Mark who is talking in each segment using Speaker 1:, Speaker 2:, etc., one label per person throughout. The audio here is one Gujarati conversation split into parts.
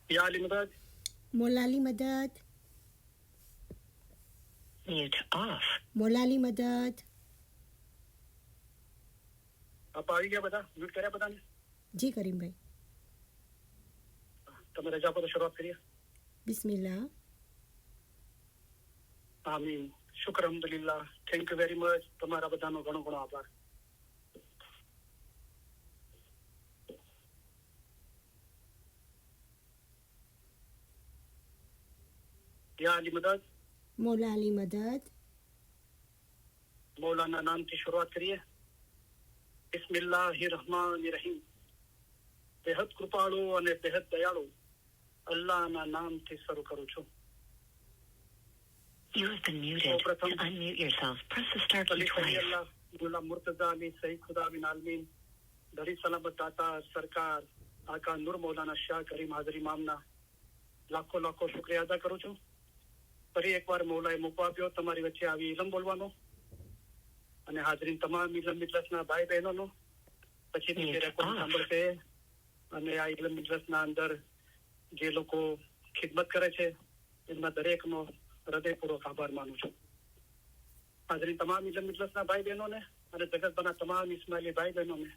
Speaker 1: या अली मदद
Speaker 2: मोलाली मदद
Speaker 3: Mute off.
Speaker 2: मोलाली मदद
Speaker 1: आप આવી ગયા બધા મ્યુટ કર્યા બધાને
Speaker 2: जी करीम भाई
Speaker 1: તમે રજા પર શરૂઆત કરીએ
Speaker 2: बिस्मिल्लाह
Speaker 1: આમીન શુક્ર અલ્હમ્દુલિલ્લાહ થેન્ક યુ વેરી મચ તમારા બધાનો ઘણો ઘણો આભાર या अली मदद
Speaker 2: मोलाली मदद
Speaker 1: मौलाना नाम की शुरुआत करिए બિસ્મિલ્લાહિર્રહમાનિર્રહીમ બેહદ કૃપાળુ અને બેહદ દયાળુ અલ્લાહના નામથી શરૂ કરું છું
Speaker 3: You have been muted. To unmute yourself, press the star key twice.
Speaker 1: અલ્લાહ મુલ્લા મુર્તઝા અલી સહી ખુદા બિન આલમીન દરી સલામત દાતા સરકાર આકા નૂર મૌલાના શાહ કરીમ હાજરી મામના લાખો લાખો શુક્રિયા અદા કરું છું ફરી એકવાર મૌલાએ મોકો આપ્યો તમારી વચ્ચે આવી ઇલમ બોલવાનો અને હાજરીન તમામ ઇલમ મિજલસના ભાઈ બહેનોનો પછીની જે રેકોર્ડ સાંભળશે અને આ ઇલમ મિજલસના અંદર જે લોકો ખિદમત કરે છે એમના દરેકનો હૃદયપૂર્વક આભાર માનું છું હાજરીન તમામ ઇલમ મિજલસના ભાઈ બહેનોને અને જગતભરના તમામ ઇસ્માઇલી ભાઈ બહેનોને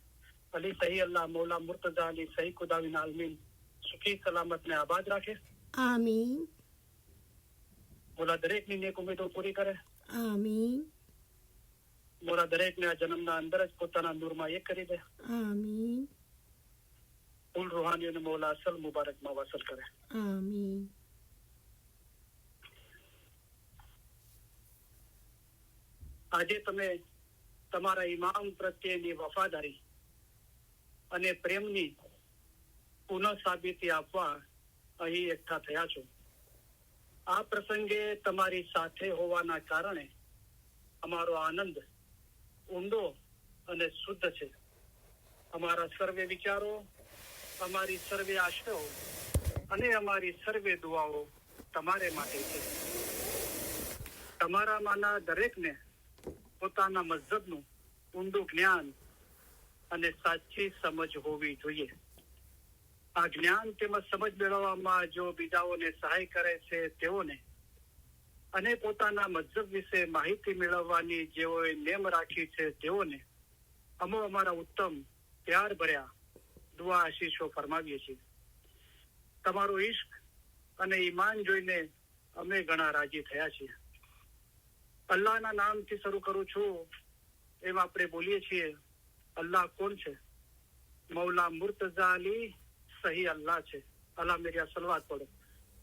Speaker 1: અલી સહી અલ્લાહ મૌલા મુર્તઝા અલી સહી ખુદાવિન આલમીન સુખી સલામત ને આબાદ રાખે
Speaker 2: आमीन
Speaker 1: મોલા દરેકની નેક ઉમેદો પૂરી કરે
Speaker 2: आमीन
Speaker 1: મોલા દરેકને આ જન્મના અંદર જ પોતાના નૂરમાં એક કરી દે
Speaker 2: आमीन
Speaker 1: કુલ રૂહાનીઓને મોલા અસલ મુબારકમાં વસલ કરે
Speaker 2: आमीन
Speaker 1: આજે તમે તમારા ઇમામ પ્રત્યેની વફાદારી અને પ્રેમની પુનઃ સાબિતી આપવા અહીં એકઠા થયા છો આ પ્રસંગે તમારી સાથે હોવાના કારણે અમારો આનંદ ઊંડો અને શુદ્ધ છે અમારા સર્વે વિચારો અમારી સર્વે આશયો અને અમારી સર્વે દુઆઓ તમારે માટે છે તમારામાંના દરેકને પોતાના મઝહબનું ઊંડું જ્ઞાન અને સાચી સમજ હોવી જોઈએ આ જ્ઞાન તેમજ સમજ મેળવવામાં જો બીજાઓને સહાય કરે છે તેઓને અને પોતાના મઝહબ વિશે માહિતી મેળવવાની જેઓએ નેમ રાખી છે તેઓને અમે અમારા ઉત્તમ પ્યાર ભર્યા દુઆ આશીષો ફરમાવીએ છીએ તમારો ઈશ્ક અને ઈમાન જોઈને અમે ઘણા રાજી થયા છીએ અલ્લાહના નામથી શરૂ કરું છું એમ આપણે બોલીએ છીએ અલ્લાહ કોણ છે મૌલા મુર્તઝા અલી સહી અલ્લાહ છે અલ્લાહ મેરી સલવાત પડો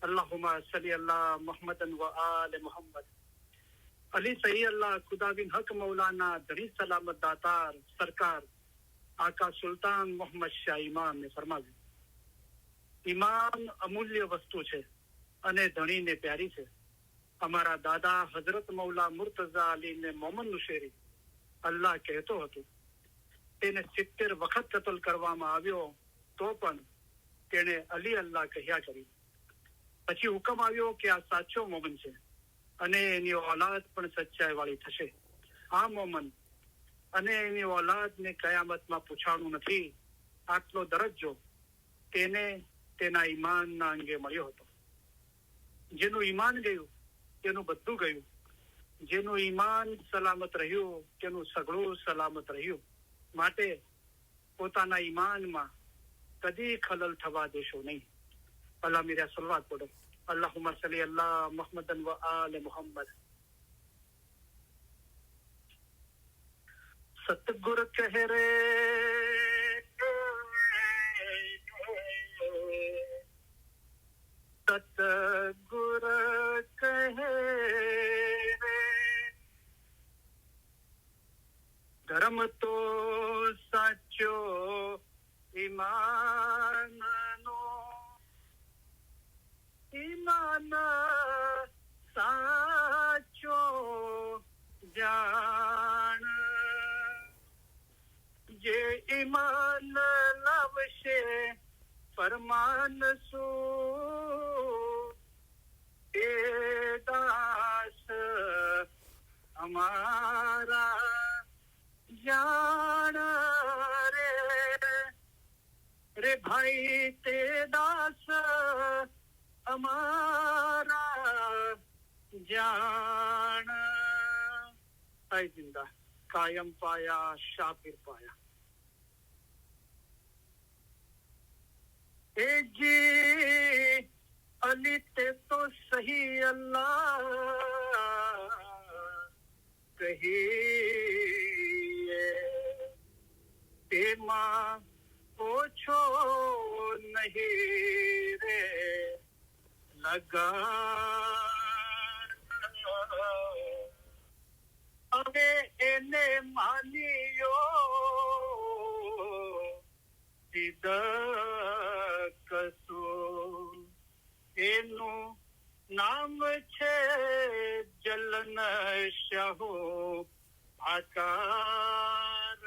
Speaker 1: અલ્લાहुम्मा सल्ली अल्लाह मुहम्मदन व आले मोहम्मद अली सही अल्लाह खुदा बिन हक मौलाना धनी सलामत दातार सरकार आका सुल्तान मोहम्मद शाह इमाम ने फरमाવ્યું ઈમાન અમૂલ્ય વસ્તુ છે અને ધણીને પ્યારી છે અમારા દાદા હજરત મૌલા મુર્તઝા અલી ને મોહમ્મદ નુશેરી અલ્લાહ કહેતો હતો તેને 70 વખત કતલ કરવામાં આવ્યો તો પણ તેણે અલી અલ્લાહ કહ્યા કરી પછી હુકમ આવ્યો કે આ સાચો મોમન છે અને એની ઓલાદ પણ સચ્ચાઈ વાળી થશે આ મોમન અને એની ઓલાદને કયામતમાં પૂછાણું નથી આટલો દરજ્જો તેને તેના ઈમાનના અંગે મળ્યો હતો જેનું ઈમાન ગયું તેનું બધું ગયું જેનું ઈમાન સલામત રહ્યું તેનું સઘળું સલામત રહ્યું માટે પોતાના ઈમાનમાં કદી ખલલ થવા દેશો નહીં अल्लाह मेरा सलवात पढ़ो अल्लाहुम्मा सल्ली अल्लाह मुहम्मदन व आले मोहम्मद सतगुर कह रे सतगुर कह रे धर्म तो साचो ईमान ईमान साचो जान जे ईमान लवशे फरमान सो ए दास हमारा जान रे रे भाई ते दास हमारा जान है जिंदा कायम पाया शाबिर पाया ए जी अली ते तो सही अल्लाह कहिए ते माँ पूछो नहीं रे लगा अबे एने मानियो सीधा कसो एनु नाम छे जलन शाहो आकार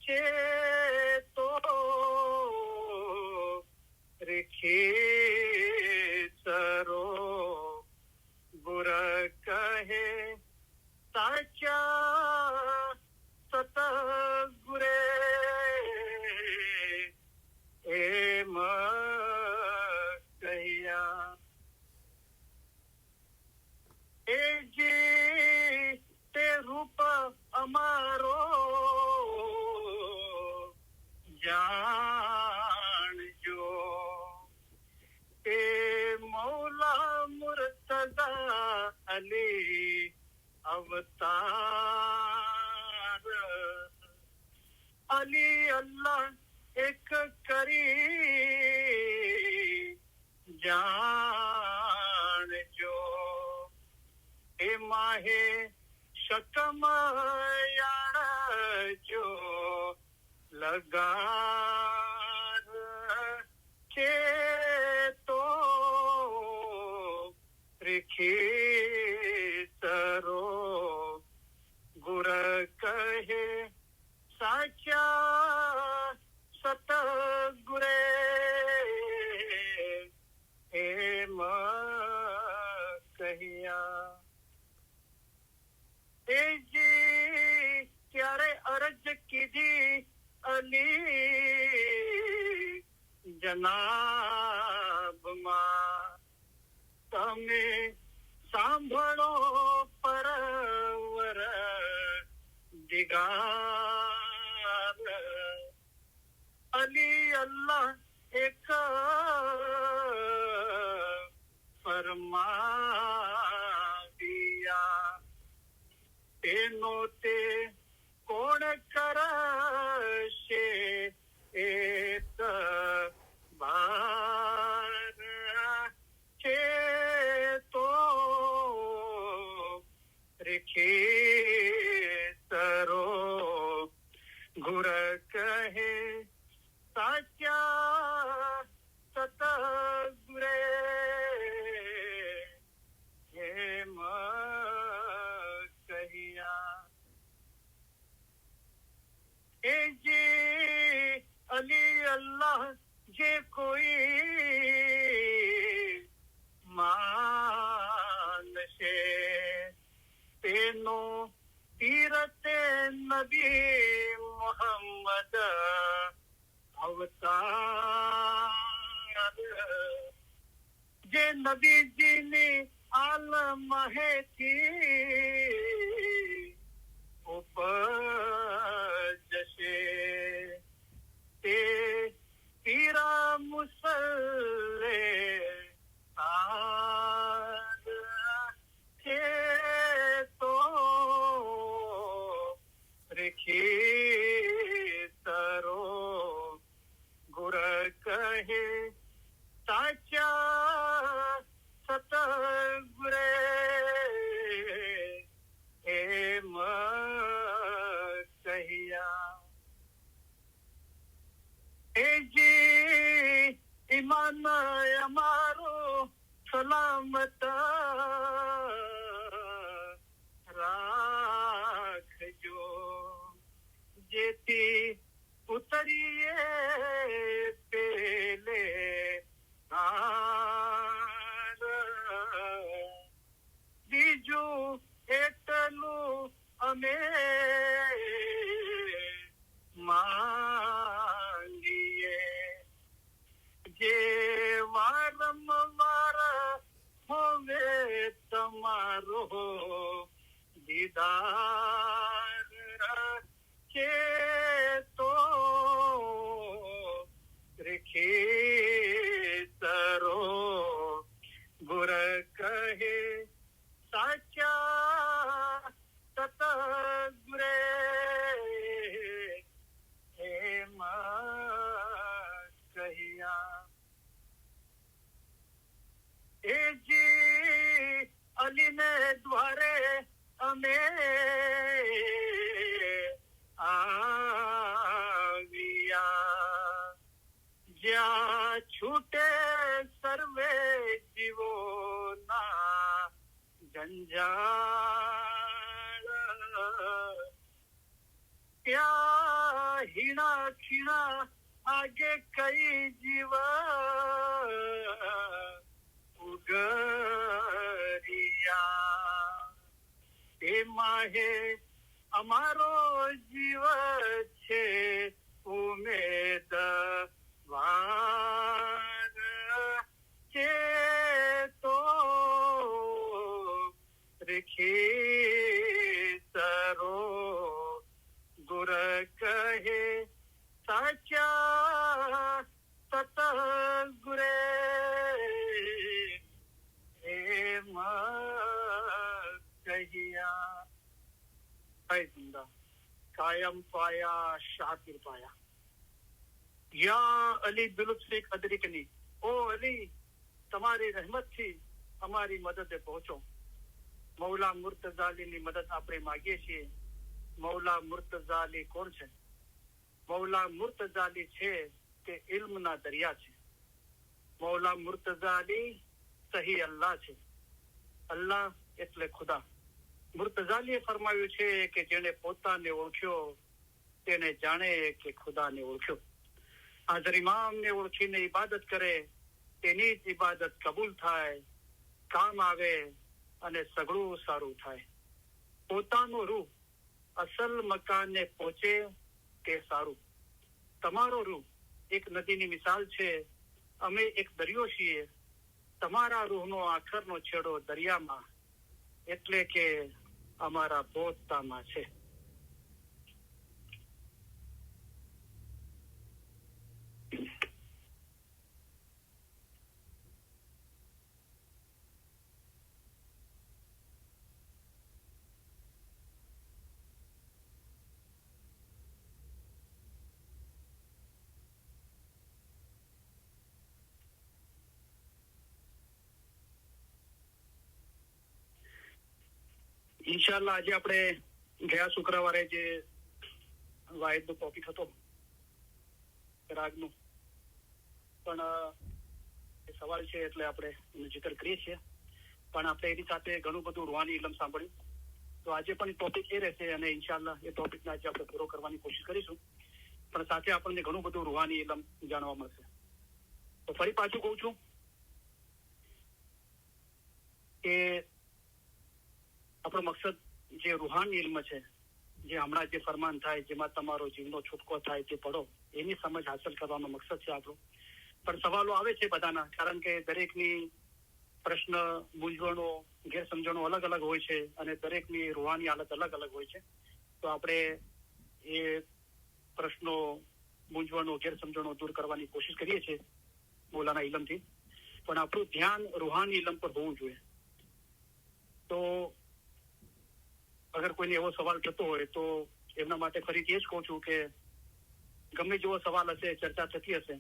Speaker 1: छे तो रिखी सरो बुरा कहे साचा सतगुरे एम कहिया ए जी ते रूप अमारो जान जो ए मौला मुर्तजा अली अवतार अली अल्लाह एक करी जान जो ए माहे शकम यार जो लगार के तो रिखी सरो गुर कहे साचा सतगुरे हेम कहिया ए जी क्यारे अर्ज कीधी अली जनाब मां तमे सांभळो परवर दिगार अली अल्लाह एक फरमा दिया एनो ते कोण करशे एक बार छे तो रिखी सरो घुर कहे साचा सतगुरे हेम कहिया ए जी अली अल्लाह जे कोई मान से तेनो तीरते नबी मोहम्मद अवतार जे नबी जी ने आलम है थी उपजसे ते पीरा मुसल्ले आद थे तो रिखी सरो गुर कहे साचा सतगुरे हेम कहिया ए जी ईमान अमारो सलामत राखजो जेती उतरिए पेले बीजू एटलू अमे मांगिए દીદાર રચે તો ખેતરો ગુર કહે સાચા સતગુરે એમ કહ્યા એજી અલીને દ્વારે અમે આવ્યા જ્યાં છૂટે સર્વે જીવોના જંજાળ ત્યાં હીણા ખીણા આગે કઈ જીવ ઉગરિયા એમાં હે અમારો જીવ છે ઉમેદ વાર છે તો ખેતરો ગુર કહે સાચા સતગુરે એમ કહ્યા કાયમ પાયા શાતિર પાયા યા અલી બિલુત્ફી કદરીકની ઓ અલી તમારી રહેમતથી અમારી મદદે પહોંચો મૌલા મુર્તઝાલીની મદદ આપણે માંગીએ છીએ મૌલા મુર્તઝાલી કોણ છે મૌલા મુર્તઝાલી છે તે ઇલ્મના દરિયા છે મૌલા મુર્તઝાલી સહી અલ્લાહ છે અલ્લાહ એટલે ખુદા મુર્તઝાલીએ ફરમાવ્યું છે કે જેને પોતાને ઓળખ્યો તેને જાણે કે ખુદાને ઓળખ્યો હાજર ઇમામને ઓળખીને ઇબાદત કરે તેની જ ઇબાદત કબૂલ થાય કામ આવે અને સઘળું સારું થાય પોતાનો રૂહ અસલ મકાને પહોંચે તે સારું તમારો રૂહ એક નદીની મિસાલ છે અમે એક દરિયો છીએ તમારા રૂહનો આખરનો છેડો દરિયામાં એટલે કે અમારા પોતામાં છે ઇન્શાલ્લાહ આજે આપણે ગયા શુક્રવારે જે વાહિદનો ટોપિક હતો રાગનું પણ સવાલ છે એટલે આપણે એનો જિકર કરીએ છીએ પણ આપણે એની સાથે ઘણું બધું રૂહાની ઇલમ સાંભળ્યું તો આજે પણ ટોપિક એ રહેશે અને ઇન્શાલ્લાહ એ ટોપિકને આજે આપણે પૂરો કરવાની કોશિશ કરીશું પણ સાથે આપણને ઘણું બધું રૂહાની ઇલમ જાણવા મળશે તો ફરી પાછું કહું છું કે આપણો મકસદ જે રૂહાની ઇલ્મ છે જે હમણાં જે ફરમાન થાય જેમાં તમારો જીવનો છૂટકો થાય તે પડો એની સમજ હાંસલ કરવાનો મકસદ છે આપણો પણ સવાલો આવે છે બધાના કારણ કે દરેકની પ્રશ્ન મૂંઝવણો ગેરસમજણો અલગ અલગ હોય છે અને દરેકની રૂહાની હાલત અલગ અલગ હોય છે તો આપણે એ પ્રશ્નો મૂંઝવણો ગેરસમજણો દૂર કરવાની કોશિશ કરીએ છીએ મૌલાના ઇલમથી પણ આપણું ધ્યાન રૂહાની ઇલમ પર હોવું જોઈએ તો અગર કોઈને એવો સવાલ થતો હોય તો એમના માટે ફરીથી એ જ કહું છું કે ગમે જેવો સવાલ હશે ચર્ચા થતી હશે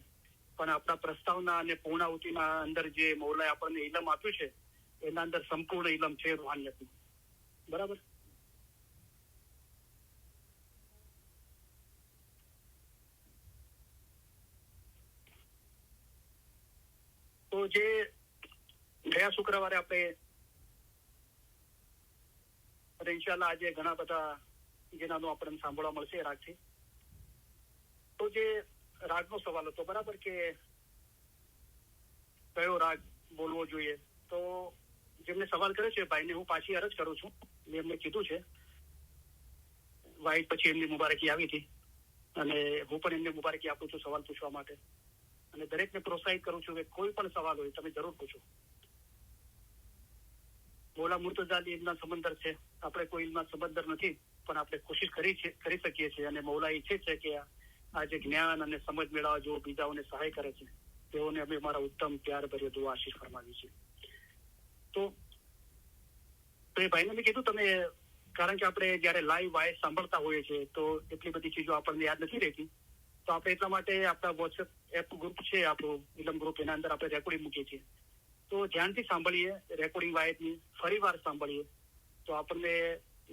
Speaker 1: પણ આપણા પ્રસ્તાવના અને પૂર્ણાહુતિના અંદર જે મૌલાએ આપણને ઇલમ આપ્યું છે એના અંદર સંપૂર્ણ ઇલમ છે રૂહાનિયતનું બરાબર તો જે ગયા શુક્રવારે આપણે ઇન્શાલ્લાહ આજે ઘણા બધા જેનાનો આપણને સાંભળવા મળશે રાગથી તો જે રાગનો સવાલ હતો બરાબર કે કયો રાગ બોલવો જોઈએ તો જેમને સવાલ કર્યો છે ભાઈને હું પાછી અરજ કરું છું મેં એમને કીધું છે વાઈટ પછી એમની મુબારકી આવી હતી અને હું પણ એમને મુબારકી આપું છું સવાલ પૂછવા માટે અને દરેકને પ્રોત્સાહિત કરું છું કે કોઈ પણ સવાલ હોય તમે જરૂર પૂછો મૌલા મુર્તઝાલી એમના સમંદર છે આપણે કોઈ ઇલ્મમાં સમજદાર નથી, પણ આપણે કોશિશ કરી શકીએ છીએ. અને મૌલા ઈચ્છે છે કે આ જે જ્ઞાન અને સમજ મેળવવા જો બીજાઓને સહાય કરે છે તેઓને અમે અમારા ઉત્તમ પ્યાર ભર્યો દુઆ આશીષ ફરમાવી છે. તો એ ભાઈને મેં કીધું તમે, કારણ કે આપણે જયારે લાઈવ વાઇસ સાંભળતા હોઈએ છીએ તો એટલી બધી ચીજો આપણને યાદ નથી રહેતી, તો આપણે એટલા માટે આપણા વોટ્સએપ એપ ગ્રુપ છે આપણું ઇલમ ગ્રુપ, એના અંદર આપણે રેકોર્ડિંગ મૂકીએ છીએ. તો ધ્યાનથી સાંભળીએ રેકોર્ડિંગ વાયદની, ફરી વાર સાંભળીએ તો આપણને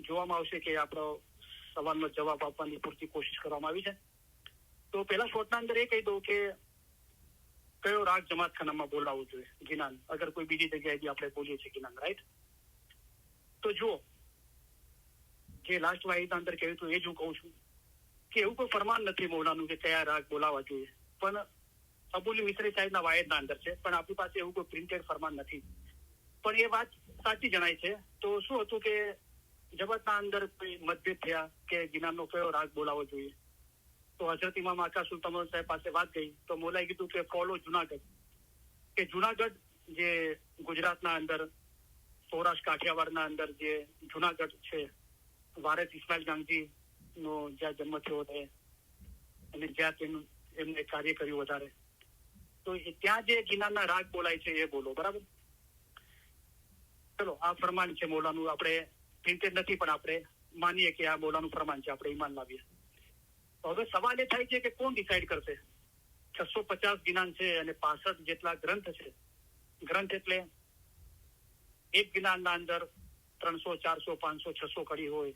Speaker 1: જોવામાં આવશે કે આપણો સવાલનો જવાબ આપવાની પૂરતી કોશિશ કરવામાં આવી છે. તો પહેલા શોર્ટના અંદર એ કહી દઉં કે કયો રાગ જમાતખાનામાં બોલાવવું જોઈએ. ગિનાન, અગર કોઈ બીજી જગ્યાએ આપણે બોલીએ છીએ ગિનાન, રાઈટ? તો જુઓ, જે લાસ્ટ વાહિદના અંદર કહ્યું હતું એ જ હું કહું છું કે એવું કોઈ ફરમાન નથી મૌલાનું કે કયા રાગ બોલાવવા જોઈએ, પણ અબુલ મિસ્રી સાહેબના વાયદના અંદર છે, પણ આપણી પાસે એવું કોઈ પ્રિન્ટેડ ફરમાન નથી. પણ એ વાત સાચી જણાય છે. તો શું હતું કે જમાતના અંદર કોઈ મતભેદ થયા કે ગિનાનનો કયો રાગ બોલાવવો જોઈએ, તો હજરત ઇમામ આકા સુલ્તાન સાહેબ પાસે વાત ગઈ તો મૌલાએ કીધું કે ફોલો જુનાગઢ, કે જુનાગઢ જે ગુજરાતના અંદર સૌરાષ્ટ્ર કાઠિયાવાડના અંદર જે જુનાગઢ છે, વારેસ ઇસ્માઇલ ગાંધી નો જ્યાં જન્મ થયો છે અને જ્યાં એમને કાર્ય કર્યું વધારે, તો ત્યાં જે ગિનારના રાગ બોલાય છે એ બોલો, બરાબર? ચલો, આ ફરમાન છે મૌલાનું, આપણે પ્રિન્ટેડ નથી પણ આપણે માનીએ કે આ મૌલાનું ફરમાન છે, આપણે ઈમાન લાવીએ. હવે સવાલ એ થાય છે કે કોણ ડિસાઈડ કરશે? 650 ગિનાન છે અને 65 જેટલા ગ્રંથ છે. ગ્રંથ એટલે એક ગિનાનના અંદર 300, 400, 500, 600 કડી હોય.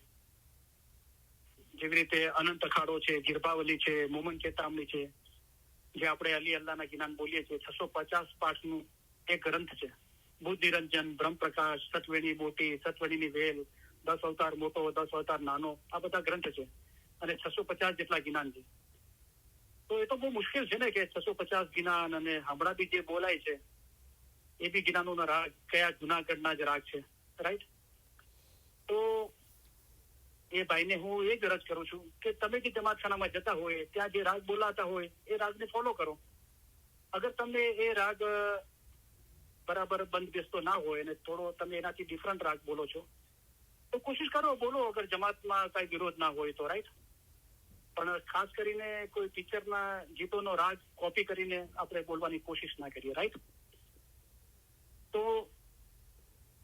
Speaker 1: જેવી રીતે અનંત અખાડો છે, ગિરબાવલી છે, મોમન ચેતામણી છે, જે આપણે અલી અલ્લાહના ગિનાન બોલીએ છીએ. 650 પાઠનું એક ગ્રંથ છે. બુદ્ધ નિરંજન, બ્રહ્મપ્રકાશ, સતવેણી મોટી, સતવેણીની વેલ, 10 અવતાર મોટો, 10 અવતાર નાનો, આ બધા ગ્રંથ છે અને 650 જેટલા ગિનાન છે. તો એ તો બહુ મુશ્કેલ છે ને કે 650 ગિનાન અને હમણાં બી જે બોલાય છે એ બી ગિનાનોના રાગ કયા જુનાગઢના જ રાગ છે, રાઈટ? તો એ ભાઈને હું એ જ અરજ કરું છું કે તમે જે જમાતખાનામાં જતા હોય ત્યાં જે રાગ બોલાતા હોય એ રાગને ફોલો કરો. અગર તમને એ રાગ બરાબર બંધ બેસતો ના હોય અને થોડો તમે એનાથી ડિફરન્ટ રાગ બોલો છો તો કોશિશ કરો, બોલો, અગર જમાતમાં કઈ વિરોધ ના હોય તો, રાઈટ? પણ ખાસ કરીને કોઈ ટીચરના ગીતોનો રાગ કોપી કરીને આપણે બોલવાની કોશિશ ના કરીએ, રાઈટ? તો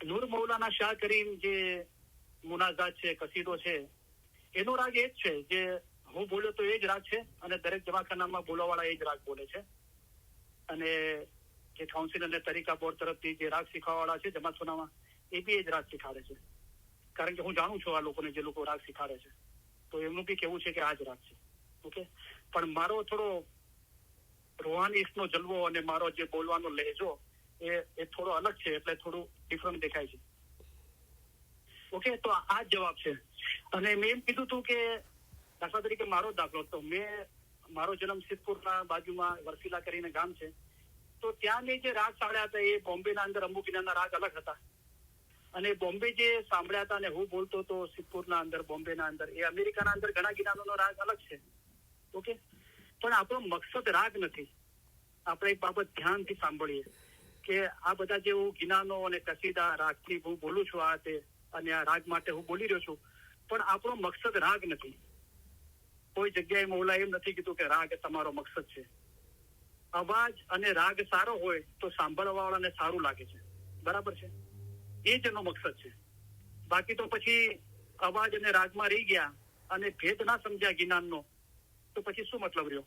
Speaker 1: નૂર મૌલાના શાહ કરીમ જે મુનાઝાત છે, કસીદો છે, એનો રાગ એ જ છે જે હું બોલ્યો તો એ જ રાગ છે અને દરેક જમાતખાનામાં બોલવાવાળા એ જ રાગ બોલે છે. અને જે કાઉન્સિલ અને તરીકા બોર્ડ તરફથી જે રાગ શીખવાવાળા છે જમાતખાનામાં એ બી એ જ રાગ શીખાડે છે. કારણ કે હું જાણું છું આ લોકોને, જે લોકો રાગ શીખાડે છે, તો એમનું બી કેવું છે કે આ જ રાગ છે. ઓકે, પણ મારો થોડો રૂહાની ઈશ્કનો જલવો અને મારો જે બોલવાનો લહેજો એ થોડો અલગ છે, એટલે થોડું ડિફરન્ટ દેખાય છે. ઓકે, તો આ જ જવાબ છે. અને મેં એમ કીધું હતું કે દાખલા તરીકે મારો દાખલો તો મારો જન્મ સિદ્ધપુરના બાજુમાં વરસીલા કરીને ગામ છે, તો ત્યાં મેં જે રાગ સાંભળ્યા હતા એ બોમ્બેના અંદર અમુક ગિનારના રાગ અલગ હતા અને બોમ્બે જે સાંભળ્યા હતા અને હું બોલતો હતો સિદ્ધપુરના અંદર, બોમ્બેના અંદર, એ અમેરિકાના અંદર ઘણા ગિનાનોનો રાગ અલગ છે. ઓકે, પણ આપણો મકસદ રાગ નથી. આપણે એક બાબત ધ્યાનથી સાંભળીએ કે આ બધા જે હું ગિનાનો અને કસીદા રાગથી હું બોલું છું આ તે અને આ રાગ માટે હું બોલી રહ્યો છું, પણ આપણો મકસદ રાગ નથી. કોઈ જગ્યાએ મૌલા એમ નથી કીધું કે રાગ તમારો મકસદ છે. અવાજ અને રાગ સારો હોય તો સાંભળવા વાળાને સારું લાગે છે, બરાબર છે? એ જ એનો મકસદ છે. બાકી તો પછી અવાજ અને રાગમાં રહી ગયા અને ભેદ ના સમજ્યા ગિનાનનો તો પછી શું મતલબ રહ્યો?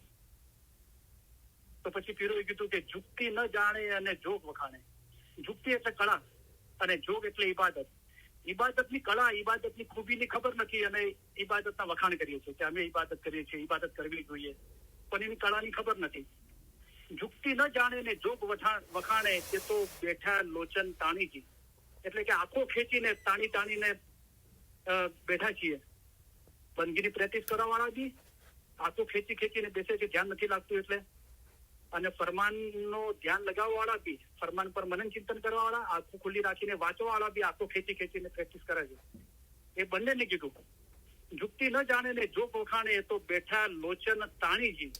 Speaker 1: તો પછી પીરોએ કીધું કે જુક્તિ ન જાણે અને જોગ વખાણે. જુક્તિ એટલે કળા અને જોગ એટલે ઇબાદત. ઇબાદતની કળા, ઇબાદતની ખૂબીની ખબર નથી અને ઇબાદતના વખાણ કરીએ છીએ કે અમે ઇબાદત કરીએ છીએ, ઇબાદત કરવી જોઈએ, પણ એની કળાની ખબર નથી. જુક્તિ ન જાણે ને જોગ વખાણે તે તો બેઠા લોચન તાણીજી, એટલે કે આંખો ખેંચીને તાણીને બેઠા છીએ. બંદગીની પ્રેક્ટિસ કરવા વાળા બી આંખો ખેંચીને બેસે છે, ધ્યાન નથી લાગતું એટલે. અને ફરમાનનો ધ્યાન લગાવવા વાળા બી, ફરમાન પર મનન ચિંતન કરવા વાળા, આંખો ખુલ્લી રાખીને વાંચવા વાળા બી આંખો ખેંચીને પ્રેક્ટિસ કરે છે. એ બંનેને કીધું જુક્તિ ન જાણે ને જોગ વખાણે તો બેઠા લોચન તાણીજી.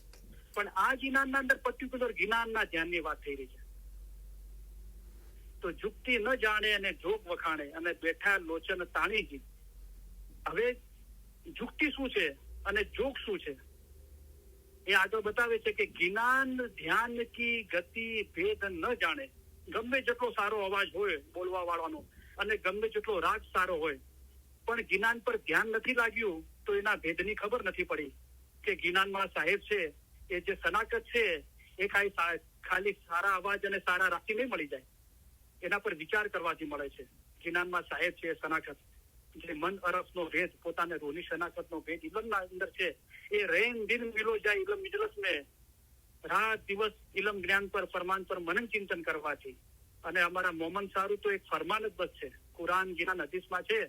Speaker 1: પણ આ ગિનાનના અંદર પર્ટિક્યુલર ગિનાનના ધ્યાનની વાત થઈ રહી છે. તો જુક્તિ ન જાણે અને જોગ વખાણે અને બેઠા લોચન તાણીજી, હવે યુક્તિ શું છે અને જોગ શું છે એ આગળ બતાવે છે કે જ્ઞાન ધ્યાન કી ગતિ ભેદ ન જાણે. ગમે જેટલો સારો અવાજ હોય બોલવા વાળાનો અને ગમે જેટલો રાગ સારો હોય, પણ જ્ઞાન પર ધ્યાન નથી લાગ્યું તો એના ભેદની ખબર નથી પડી કે જ્ઞાનમાં સાહેબ છે એ જે સનાકત છે એ ખાલી સારા અવાજ અને સારા રાગથી નહીં મળી જાય, એના પર વિચાર કરવાથી મળે છે. જ્ઞાનમાં સાહેબ છે સનાકત, જે મન અરસનો ભેદ, પોતાને રોની શનાકતનો ભેદ ઇલમના અંદર છે, એ રેન દિન મિલો જાય ઇલમ મિજલસ में રાત દિવસ ઇલમ જ્ઞાન પર ફરમાન પર મનન ચિંતન કરવાથી. અને અમારા મોમન સારું તો એક ફરમાન જ બસ છે, કુરાન જ્ઞાન હદીસમાં છે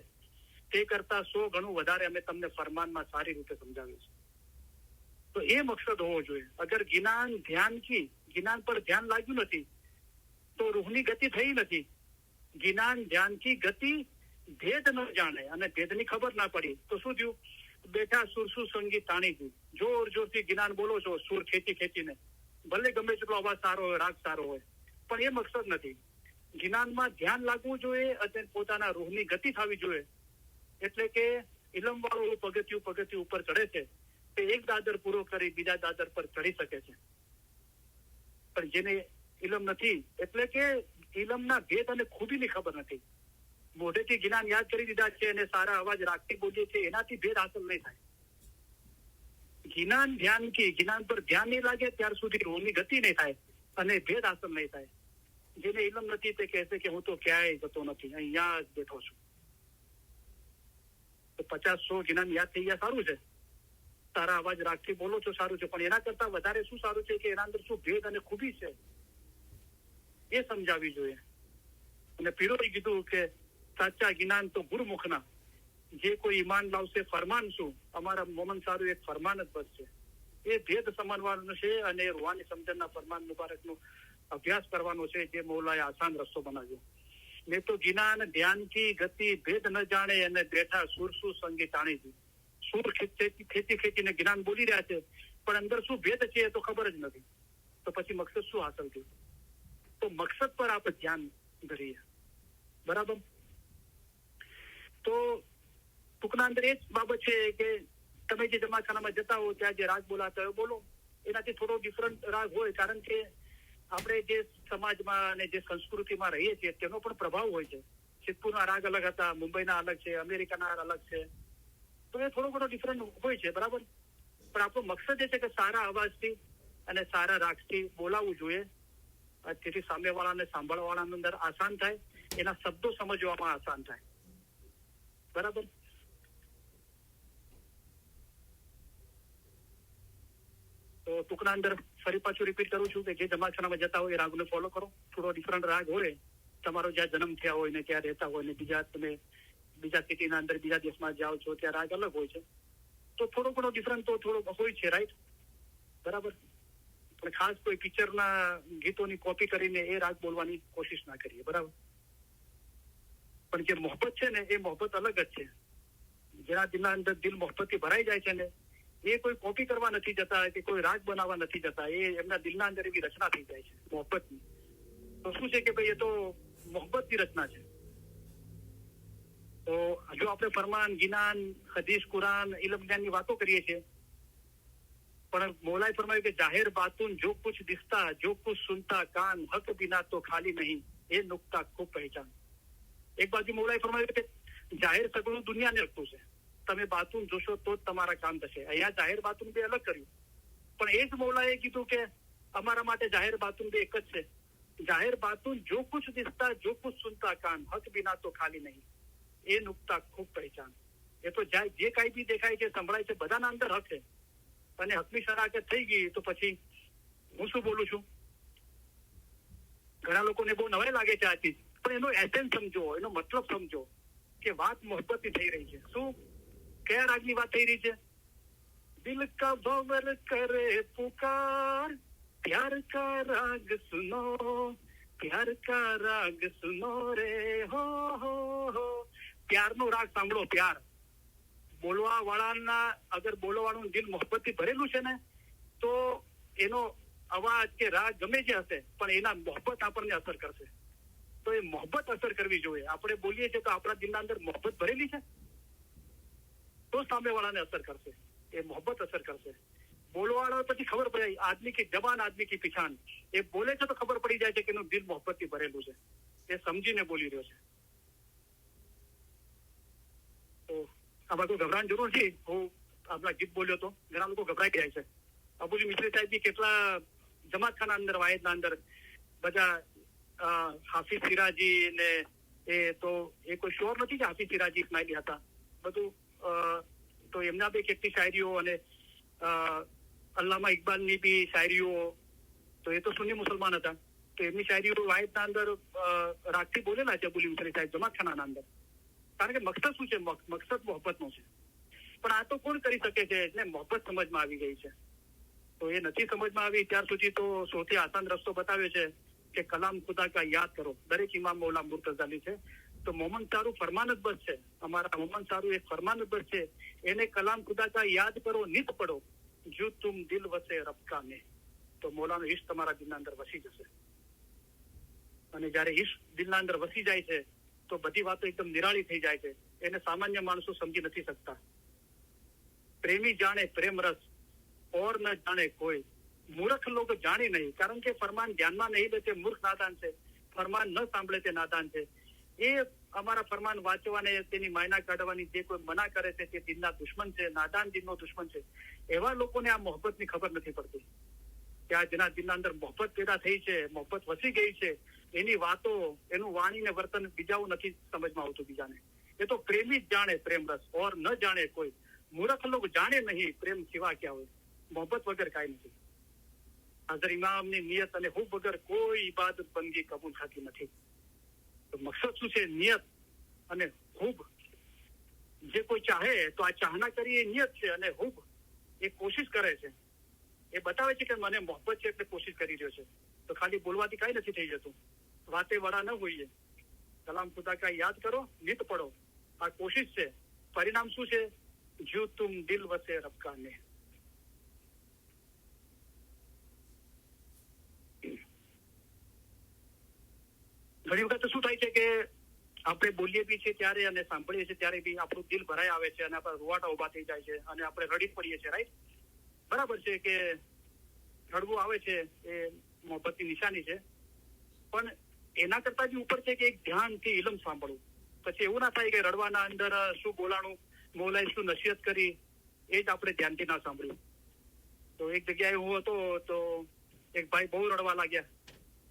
Speaker 1: તે કરતા 100 ગણું વધારે અમે તમને ફરમાનમાં સારી રીતે સમજાવ્યું છે. તો એ મકસદ હોવો જોઈએ. અગર જ્ઞાન પર ધ્યાન લાગ્યું નથી તો રૂહની ગતિ થઈ નથી. જ્ઞાન ધ્યાન કી ગતિ ભેદ ન જાણે અને ભેદની ખબર ના પડી તો શું થયું? બેઠા સુરસુ સંગીત તાણી ગયું. જોર જોરથી જ્ઞાન બોલો છો સુર ખેંચીને, ભલે ગમે તેટલો અવાજ સારો હોય, રાગ સારો હોય, પણ એ મકસદ નથી. જ્ઞાનમાં ધ્યાન લાગવું જોઈએ અને પોતાના રૂહની ગતિ થવી જોઈએ. એટલે કે ઇલમ વાળો પગથિયું ઉપર ચડે છે તે એક દાદર પૂરો કરી બીજા દાદર પર ચડી શકે છે, પણ જેને ઇલમ નથી એટલે કે ઇલમના ભેદ અને ખૂબીની ખબર નથી, મોઢેથી જ્ઞાન યાદ કરી દીધા છે અને સારા અવાજ રાખતી બોલીએ છે, એનાથી ભેદ હાંસલ નહીં થાય. જ્ઞાન પર ધ્યાન નહીં લાગે ત્યાર સુધી રૂહની ગતિ નહીં થાય અને ભેદ હાંસલ નહીં થાય. જેને ઇલમ નથી તે કહેશે કે હું તો ક્યાંય જતો નથી, અહીંયા જ બેઠો છું. તો 50-100 જ્ઞાન યાદ થઈ ગયા સારું છે, સારા અવાજ રાખતી બોલો છો સારું છે, પણ એના કરતા વધારે શું સારું છે કે એના અંદર શું ભેદ અને ખૂબી છે એ સમજાવવી જોઈએ. અને પીરોએ કીધું કે સાચા જ્ઞાન તો ગુરુમુખના, જે કોઈ ઈમાન લાવશે ફરમાન શું. અમારા મોમન સારું એક ફરમાન જ બસ છે, એ ભેદ સમજવાનો છે અને રૂહાની સમજણના ફરમાન મુબારકનો અભ્યાસ કરવાનો છે, જે મૌલાએ આસાન રસ્તો બનાવ્યો. મેં તો જ્ઞાન ધ્યાન કી ગતિ ભેદ ન જાણે અને બેઠા સુરસુ સંગી તાણી ગયું. સુર ખેંચીને જ્ઞાન બોલી રહ્યા છે, પણ અંદર શું ભેદ છે એ તો ખબર જ નથી. તો પછી મકસદ શું હાંસલ થયું? તો મકસદ પર આપણે ધ્યાન ધરીએ. બરાબર. તો ટૂંકના અંદર એ જ બાબત છે કે તમે જે જમાખાનામાં જતા હો ત્યાં જે રાગ બોલાતા હોય બોલો, એનાથી થોડો ડિફરન્ટ રાગ હોય, કારણ કે આપણે જે સમાજમાં અને જે સંસ્કૃતિમાં રહીએ છીએ તેનો પણ પ્રભાવ હોય છે. સિદ્ધપુરના રાગ અલગ હતા, મુંબઈના અલગ છે, અમેરિકાના અલગ છે, તો એ થોડો ઘણો ડિફરન્ટ હોય છે. બરાબર. પણ આપણો મકસદ એ છે કે સારા અવાજથી અને સારા રાગથી બોલાવવું જોઈએ, જેથી સામેવાળાને સાંભળવાળાની અંદર આસાન થાય, એના શબ્દો સમજવામાં આસાન થાય. બરાબર. તો ટૂંકના અંદર ફરી પાછું રિપીટ કરું છું કે જે જમાખાનામાં જતા હોય એ રાગને ફોલો કરો. થોડો ડિફરન્ટ રાગ હોય, તમારો જ્યાં જન્મ થયા હોય ને ત્યાં રહેતા હોય ને બીજા સિટીના અંદર બીજા દેશમાં જાઓ છો ત્યાં રાગ અલગ હોય છે, તો થોડો ઘણો ડિફરન્ટ તો થોડો હોય છે. રાઈટ. બરાબર. પણ ખાસ કોઈ પિક્ચરના ગીતોની કોપી કરીને એ રાગ બોલવાની કોશિશ ના કરીએ. બરાબર. પણ જે મોહબ્બત છે ને એ મોહબ્બત અલગ જ છે. જેના દિલના અંદર દિલ મોહબ્બતથી ભરાઈ જાય છે ને એ કોઈ કોપી કરવા નથી જતા કે કોઈ રાગ બનાવવા નથી જતા, એ એમના દિલના અંદર એવી રચના થઈ જાય છે મોહબ્બતની. તો શું છે કે ભાઈ એ તો મોહબ્બતની રચના છે. તો જો આપણે ફરમાન, જ્ઞાન, હદીસ, કુરાન, ઇલમ જ્ઞાનની વાતો કરીએ છીએ, પણ મૌલાએ ફરમાયું કે જાહેર બાતુન જો કુછ દિખતા જો કુછ સુનતા કાન હક બિના તો ખાલી નહીં, એ નુકતા ખૂબ પહેચાન. એક બાજુ મૌલાએ ફરમાયું કે જાહેર સગળું દુનિયાને લગતું છે, તમે બાતુન જોશો તો જ તમારા કામ થશે. અહીંયા જાહેર બાતુન બે અલગ કર્યું, પણ એ જ મૌલાએ કીધું કે અમારા માટે જાહેર બાતુન બે એક જ છે. જાહેર બાતુન જો કુછ દિખતા જો કુછ સુનતા કાન હક બિના તો ખાલી નહીં, એ નુકતા ખૂબ પહેચાન. એ તો જે કાંઈ બી દેખાય છે સંભળાય છે બધાના અંદર હક છે, અને હકની શરાકત થઈ ગઈ તો પછી હું શું બોલું છું? ઘણા લોકોને બહુ નવાઈ લાગે છે આ ચીજ, પણ એનો એસેન્સ સમજો, એનો મતલબ સમજો કે વાત મોહબ્બતની થઈ રહી છે. શું, કયા રાગની વાત થઈ રહી છે? દિલ કા ભંવર કરે પુકાર, પ્યાર કા રાગ સુનો, પ્યાર કા રાગ સુનો રે હો. પ્યારનો રાગ સાંભળો. પ્યાર બોલવા વાળાના, અગર બોલવા વાળાનું દિલ મોહબ્બતથી ભરેલું છે ને તો એનો અવાજ કે રાગ ગમે જે હશે પણ એના મોહબ્બત આપણને અસર કરશે. તો એ મોહબ્બત અસર કરવી જોઈએ. આપણે બોલીએ છીએ તો આપણા દિલના અંદર મોહબ્બત ભરેલી છે. તો સામેવાળાને અસર કરશે, એ મોહબ્બત અસર કરશે. બોલવાળા પછી ખબર પડે આદમી કી જબાન આદમી કી પીછાન, એ બોલે છે તો ખબર પડી જાય છે કે એનું દિલ મોહબ્બતથી ભરેલું છે, એ સમજીને બોલી રહ્યો છે. તો આ બધું ગભરાવાની જરૂર નથી. હું આપણા ગીત બોલ્યો તો ઘણા લોકો ગભરાઈ જાય છે. અબુજી મિસ્ત્રી સાહેબજી કેટલા જમાતખાના અંદર વાયદના અંદર બધા હાફિઝ સિરાજી ને એ તો એ કોઈ શ્યોર નથી કે હાફિઝ સિરાજી ઇસ્માઇલી હતા. બધું તો એમના બી કેટલી શાયરીઓ અને અલ્લામા ઇકબાલની બી શાયરીઓ, તો એ તો સુન્ની મુસલમાન હતા, તો એમની શાયરીઓ વાયદના અંદર રાગથી બોલેલા છે અબુજી મિસ્ત્રી સાહેબ જમાતખાનાના અંદર. કારણ કે મકસદ શું છે? મકસદ મોહબ્બતનો છે. પણ આ તો કોણ કરી શકે છે? એટલે મોહબ્બત સમજમાં આવી ગઈ છે. તો એ નથી સમજમાં આવી ત્યાર સુધી તો સૌથી આસાન રસ્તો બતાવ્યો છે કે કલામ ખુદા કા યાદ કરો. દરેક ઇમામ મૌલા મુર્તઝાલી છે. તો મોહમ્મદ સારું ફરમાન જ બસ છે, અમારા મોહમ્મદ સારું એક ફરમાન જ બસ છે. એને કલામ ખુદા કા યાદ કરો, નિત પડો, જો તુમ દિલ વસે રબ કા મેં. તો મૌલાનો ઈશ્ક તમારા દિલના અંદર વસી જશે. અને જયારે ઈશ્ક દિલના અંદર વસી જાય છે તો બધી વાતો એકદમ નિરાળી થઈ જાય છે. એને સામાન્ય માણસો સમજી નથી શકતા. પ્રેમી જાણે પ્રેમ રસ ઓર ન જાણે કોઈ, મૂર્ખ લોકો જાણે નહીં. કારણ કે ફરમાન ધ્યાનમાં નહીં લે તે મૂર્ખ નાદાન છે, ફરમાન ન સાંભળે તે નાદાન છે. એ અમારા ફરમાન વાંચવાને તેની માયના કાઢવાની જે કોઈ મના કરે છે તે દિલના દુશ્મન છે, નાદાન દિલનો દુશ્મન છે. એવા લોકોને આ મોહબ્બતની ખબર નથી પડતી કે આ જેના દિલના અંદર મોહબ્બત પેદા થઈ છે, મોહબ્બત વસી ગઈ છે, એની વાતો, એનું વાણી ને વર્તન બીજાઓ નથી સમજમાં આવતું બીજાને. એ તો પ્રેમી જ જાણે પ્રેમ રસ ઓર ન જાણે કોઈ, મૂર્ખ લોકો જાણે નહીં પ્રેમ સિવા ક્યાં હોય. મોહબ્બત વગર કાંઈ નથી. હાજર ઇમામની નિયત અને હુબ વગર કોઈ ઇબાદત બંદગી કબૂલ થતી નથી. તો મકસદ શું છે? નિયત અને હુબ. જે કોઈ ચાહે તો આ ચાહના કરી એ નિયત છે, અને હુબ એ કોશિશ કરે છે, એ બતાવે છે કે મને મોહબ્બત છે એટલે કોશિશ કરી રહ્યો છે. તો ખાલી બોલવાથી કાંઈ નથી થઈ જતું. વાતે વડા ન હોઈએ. કલામ ખુદા કા યાદ કરો, નિત પડો. આ કોશિશ છે. પરિણામ શું છે? જો તુમ દિલ વસે રબ કા મેં. ઘણી વખત શું થાય છે કે આપણે બોલીએ બી છીએ ત્યારે અને સાંભળીએ છીએ ત્યારે બી આપણું દિલ ભરાઈ આવે છે અને આપણા રૂવાટા ઉભા થઈ જાય છે અને આપણે રડી પડીએ છીએ. રાઈટ, બરાબર છે કે રડવું આવે છે એ મોહબ્બતની નિશાની છે. પણ એના કરતા બી ઉપર છે કે એક ધ્યાનથી ઇલમ સાંભળવું. પછી એવું ના થાય કે રડવાના અંદર શું બોલાણું, મૌલાએ શું નસીહત કરી, એ જ આપણે ધ્યાનથી ના સાંભળ્યું. તો એક જગ્યાએ હું હતો તો એક ભાઈ બહુ રડવા લાગ્યા.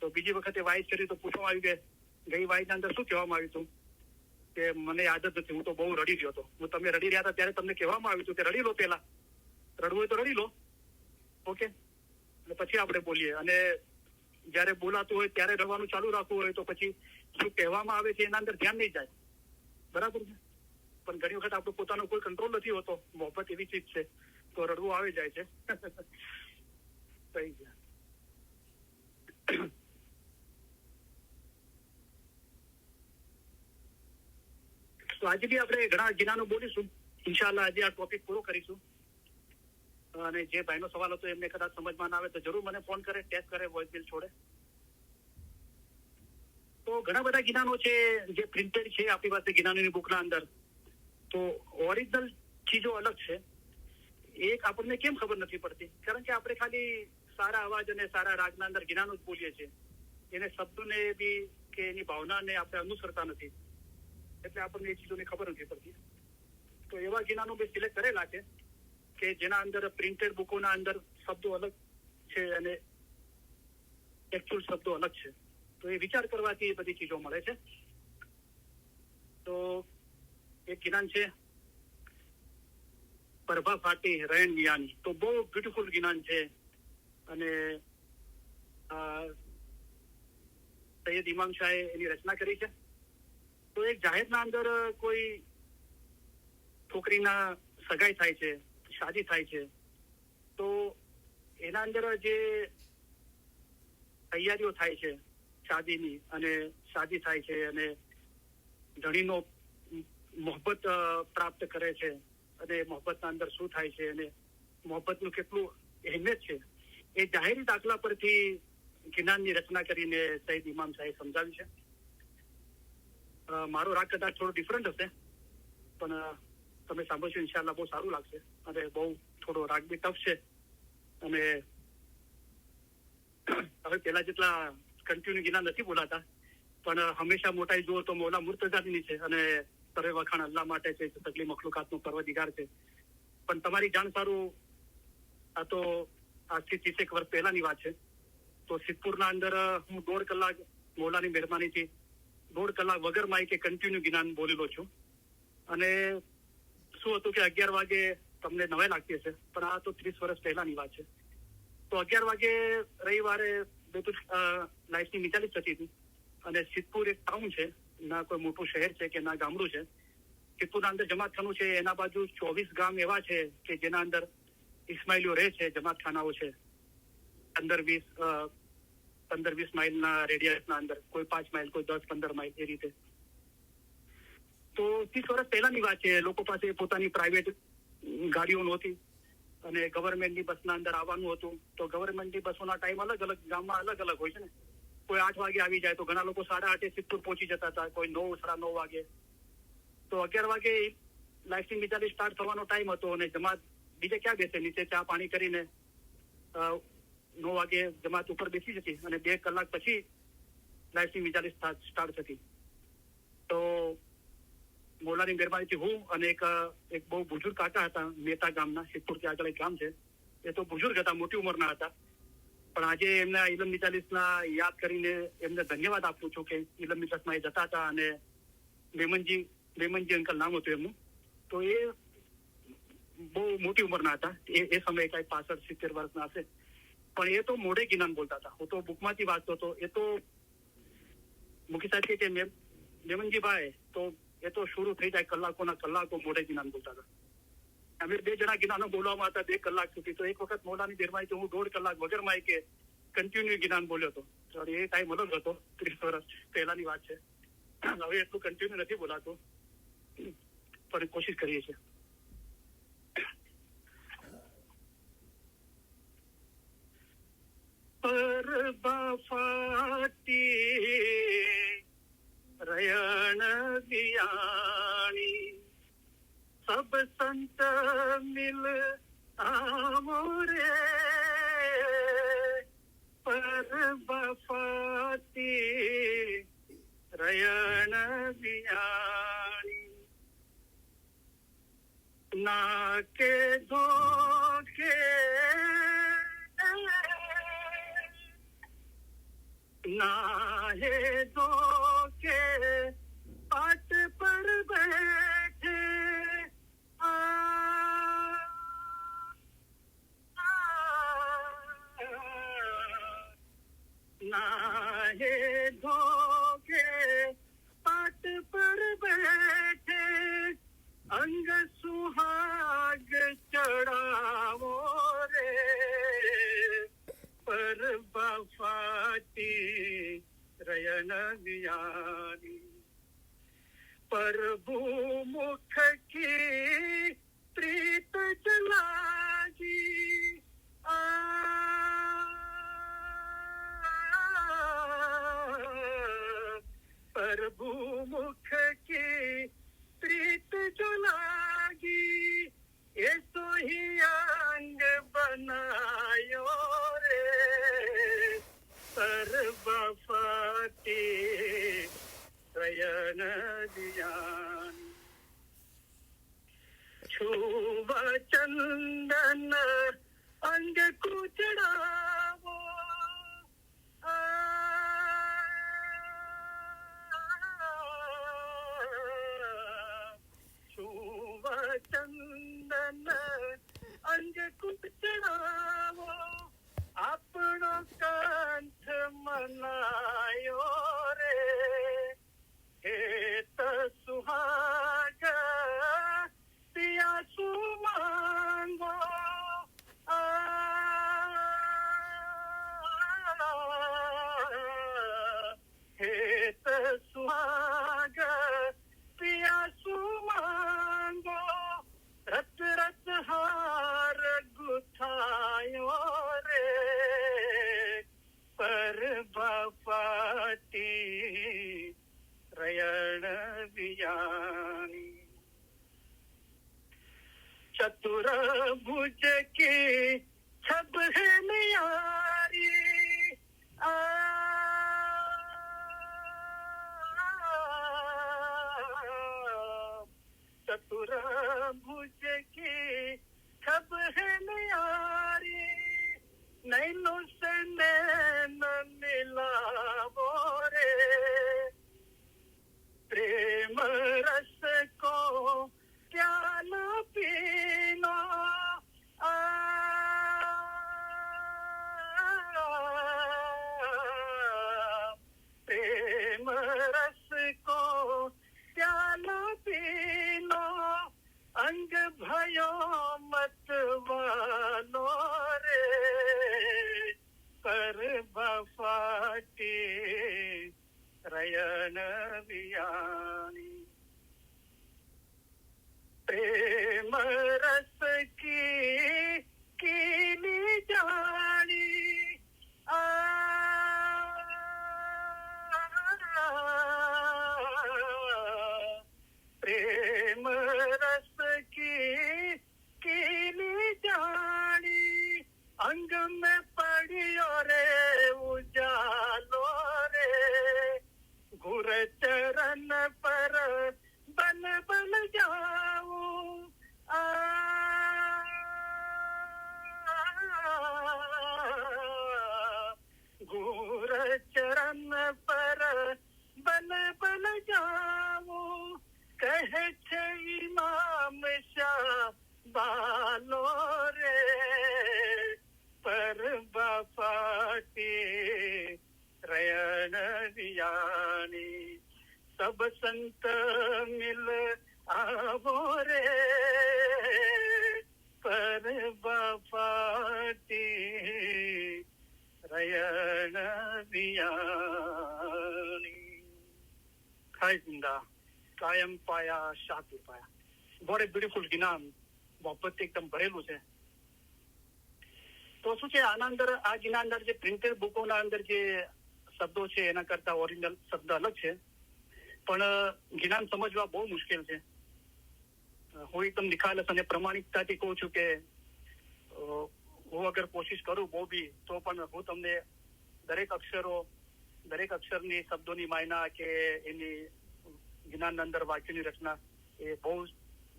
Speaker 1: તો બીજી વખતે વાઇઝ કરી તો પૂછવામાં આવ્યું કે ગઈ વાઇઝના અંદર શું કહેવામાં આવ્યું હતું? કે મને યાદ જ નથી, હું તો બહુ રડી ગયો હતો. હું તમે રડી રહ્યા હતા ત્યારે તમને કહેવામાં આવ્યું હતું કે રડી લો, પેલા રડવું હોય તો રડી લો, ઓકે, અને પછી આપણે બોલીએ. અને જયારે બોલાતું હોય ત્યારે રડવાનું ચાલુ રાખવું હોય તો પછી શું કહેવામાં આવે છે એના અંદર ધ્યાન નહીં જાય. બરાબર છે. પણ ઘણી વખત આપણો પોતાનો કોઈ કંટ્રોલ નથી હોતો. મોહબ્બત એવી ચીજ છે તો રડવું આવી જાય છે. સહી છે. તો આજે બી આપણે ઘણા ગિનાનો બોલીશું ઇન્શાલ્લાહ. આજે આ ટોપિક પૂરો કરીશું. અને જે ભાઈનો સવાલ હતો એમને કદાચ સમજમાં ના આવે તો જરૂર મને ફોન કરે, ટેક્સ્ટ કરે, વોઇસ મેલ છોડે. તો ઘણા બધા ગિનાનો છે જે પ્રિન્ટેડ છે આપણી પાસે ગિનાની બુકના અંદર. તો ઓરિજિનલ ચીજો અલગ છે. એક આપણને કેમ ખબર નથી પડતી? કારણ કે આપણે ખાલી સારા અવાજ અને સારા રાગના અંદર ગિનાનું જ બોલીએ છીએ. એને શબ્દોને બી કે એની ભાવનાને આપણે અનુસરતા નથી, એટલે આપણને એ ચીજોની ખબર નથી પડતી. તો એવા ગિનાનો બી સિલેક્ટ કરેલા છે કે જેના અંદર પ્રિન્ટેડ બુકોના અંદર શબ્દો અલગ છે અને એકચ્યુઅલ શબ્દો અલગ છે. તો એ વિચાર કરવાથી એ બધી ચીજો મળે છે. તો એક ગિનાન છે પ્રભા ફાટી રેન મિયાની. તો બહુ બ્યુટીફુલ ગિનાન છે. અને સૈયદ ઇમામ શાહે એની રચના કરી છે. તો એક જાહેરના અંદર કોઈ છોકરીના સગાઈ થાય છે, શાદી થાય છે, તો એના અંદર જે તૈયારીઓ થાય છે શાદીની, અને શાદી થાય છે અને ધણીનો મોહબ્બત પ્રાપ્ત કરે છે, અને મોહબ્બતના અંદર શું થાય છે અને મોહબ્બતનું કેટલું અહેમિયત છે, એ જાહેરી દાખલા પરથી ગિનાનની રચના કરીને સૈયદ ઇમામ સાહેબ સમજાવ્યું છે. મારો રાગ કદાચ થોડો ડિફરન્ટ હશે, પણ તમે સાંભળશો ઇન્શાલ્લાહ બહુ સારું લાગશે. અને બહુ થોડો રાગ બી ટફ છે. અને હવે પેલા જેટલા કન્ટિન્યુ ગિના નથી બોલાતા, પણ હંમેશા મોટાઈ જુઓ તો મૌલા મુર્તઝાની છે અને સરે વખાણ અલ્લાહ માટે છે, સગલી મખલુકાતનો પરવદિગાર છે. પણ તમારી જાણ સારું, આ તો આજથી 30 વર્ષ પહેલાની વાત છે. તો સિદ્ધપુરના અંદર હું 1.5 કલાક મૌલાની મહેરબાનીથી 1.5 કલાક વગર માઇકે કન્ટિન્યુ જ્ઞાન બોલેલો છું. અને શું હતું કે 11 વાગે તમને નવાઈ લાગતી હશે, પણ આ તો 30 વર્ષ પહેલાની વાત છે. તો 11 વાગે રવિવારે લાઈફની મિતાલીસ થતી હતી. અને સિદ્ધપુર એક ટાઉન છે, ના કોઈ મોટું શહેર છે કે ના ગામડું છે. સિદ્ધપુરના અંદર જમાતખાનું છે, એના બાજુ 24 ગામ એવા છે કે જેના અંદર ઇસ્માઇલીઓ રહે છે, જમાતખાનાઓ છે. 15-20 માઇલના રેડિયસના અંદર, કોઈ 5 માઇલ, કોઈ 10-15 માઇલ, એ રીતે. તો 30 વર્ષ પહેલાની વાત છે. લોકો પાસે પોતાની પ્રાઇવેટ ગાડીઓ નહોતી અને ગવર્મેન્ટની બસના અંદર આવવાનું હતું. તો ગવર્મેન્ટની બસોના ટાઈમ અલગ અલગ ગામમાં અલગ અલગ હોય છે ને. કોઈ 8 વાગે આવી જાય તો ઘણા લોકો 8:30 સિદ્ધપુર પહોંચી જતા હતા, કોઈ 9, 9:30 વાગે. તો 11 વાગે લાઈફની મિતાલી સ્ટાર્ટ થવાનો ટાઈમ હતો અને જમાત બીજે ક્યાં બેસે, નીચે ચા પાણી કરીને 9 વાગે જમાત ઉપર બેસી જતી અને 2 કલાક પછી લાઈફની મિતાલી સ્ટાર્ટ થતી. તો મૌલાની મહેરબાનીથી હું અને એક બહુ બુજુર્ગ કાકા હતા, મેતા ગામના, સિદ્ધપુરથી આગળ એક ગામ છે. એ તો બુજુર્ગ હતા, મોટી ઉંમરના હતા. પણ આજે એમના ઇલમ મિતાલીસના યાદ કરીને એમને ધન્યવાદ આપું છું કે ઇલમ મિતાલીસમાં એ જતા હતા. અને મેમનજી અંકલ નામ હતું એમનું. તો એ બહુ મોટી ઉંમરના હતા. એ સમયે કઈ 65-70 વર્ષના હશે. પણ એ તો મોઢે જ્ઞાન બોલતા હતા. હું તો બુકમાંથી વાંચતો હતો. એ તો મુખી સાહેબ કે મેમનજીભાઈ તો એ તો શરૂ થઈ જાય કલાકોના કલાકો મોઢે જ્ઞાન બોલતા હતા. અમે 2 જણા જ્ઞાનો બોલવામાં હતા 2 કલાક સુધી. તો એક વખત મૌલાની મહેરબાનીથી હું 1.5 કલાક વગર માઇકે કન્ટિન્યુ જ્ઞાન બોલ્યો હતો. એ ટાઈમ અલગ હતો, 30 વર્ષ પહેલાની વાત છે. હવે એટલું કન્ટિન્યુ નથી બોલાતું, પણ કોશિશ કરીએ છીએ. પર બફાતી રયણ દિયાણી સબ સંત મિલ આવો રે. પર બફાતી રયણ દિયાણી ના કે ધોકે ના હે ધોકે પાટ પર બેઠે ના હે ધોકે પાટ પર બેઠે અંગ સુહાગ ચડાવો રે. પર બફાતી રયન દિયાની પ્રભુ મુખ કી પ્રીત જલાજી પ્રભુ મુખ કી પ્રીત જલાગી એ તો ही अंग बनायो रे. पर बफाती रयन दियानी छुव चंदन अंग को चढ़ावो छुव चंदन अंग को चढ़ावो આપણો કંઠ મનાયો રે. હેત સુહાગ પિયાસુ માંગો હેત સુહાગ પિયાસુ માંગો રત રત હાર ગુથાયો રે. પર બફાતી રયણ દિયાની चतुर भुज की छब है न्यारी चतुर भुज की छब है न्यारी नैनो से नैन मिलावो रे प्रेम रस को प्याला पीना प्रेम रस को प्याला पीना अंग भयो मत वालो रे पर बफाटी रयन वियानी प्रेम रस की कीली जानी प्रेम रस की कीली जानी अंग में पड़ियो रे उजालो रे गुर चरण पर बन बन जाऊं गुर चरण पर बन बन जाऊं कहे छे इमाम शाह बालो रे पर बापाटी रयन दियानी सब संत मिल आवो रे पर बापाटी रयन दियानी खाई जिंदा કાયમ પાયા શાંતિ પાયા બહુ બ્યુટીફુલ જ્ઞાન મોહબ્બત એકદમ ભરેલું છે. તો શું છે આના અંદર આ જ્ઞાન અંદર જે પ્રિન્ટેડ બુકોના અંદર જે શબ્દો છે એના કરતા ઓરિજિનલ શબ્દ અલગ છે પણ જ્ઞાન સમજવા બહુ મુશ્કેલ છે. હું એકદમ નિખાલસ અને પ્રમાણિકતાથી કહું છું કે હું અગર કોશિશ કરું બહુ બી તો પણ હું તમને દરેક અક્ષરની શબ્દોની માયના કે એની જ્ઞાન અંદર વાક્યની રચના એ બહુ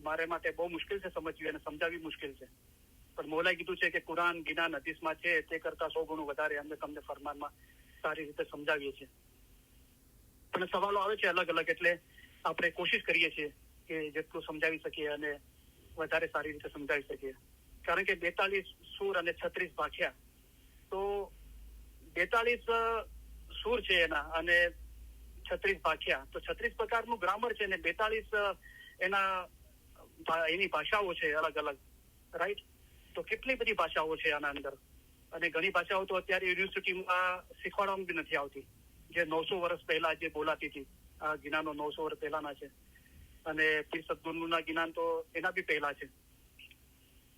Speaker 1: મારે માટે બહુ મુશ્કેલ છે સમજવી અને સમજાવવી મુશ્કેલ છે. પણ મૌલાએ કીધું છે કે કુરાન જ્ઞાન હદીસમાં છે તે કરતા 100 ગણું વધારે અમે તમને ફરમાનમાં સારી રીતે સમજાવીએ છીએ. પણ સવાલો આવે છે અલગ અલગ એટલે આપણે કોશિશ કરીએ છીએ કે જેટલું સમજાવી શકીએ અને વધારે સારી રીતે સમજાવી શકીએ. કારણ કે 42 સૂર અને 36 ભાખ્યા તો 42 સૂર છે એના અને 36 ભાખ્યા તો 36 પ્રકારનું ગ્રામર છે ને 42 એની ભાષાઓ છે અલગ અલગ રાઈટ. તો કેટલી બધી ભાષાઓ છે આના અંદર અને ઘણી ભાષાઓ તો અત્યારે યુનિવર્સિટીમાં શીખવાડવામાં બી નથી આવતી જે 900 વર્ષ પહેલા જે બોલાતી હતી. આ જ્ઞાનો 900 વર્ષ પહેલાના છે અને પીર સદગુરુના જ્ઞાન તો એના બી પહેલા છે.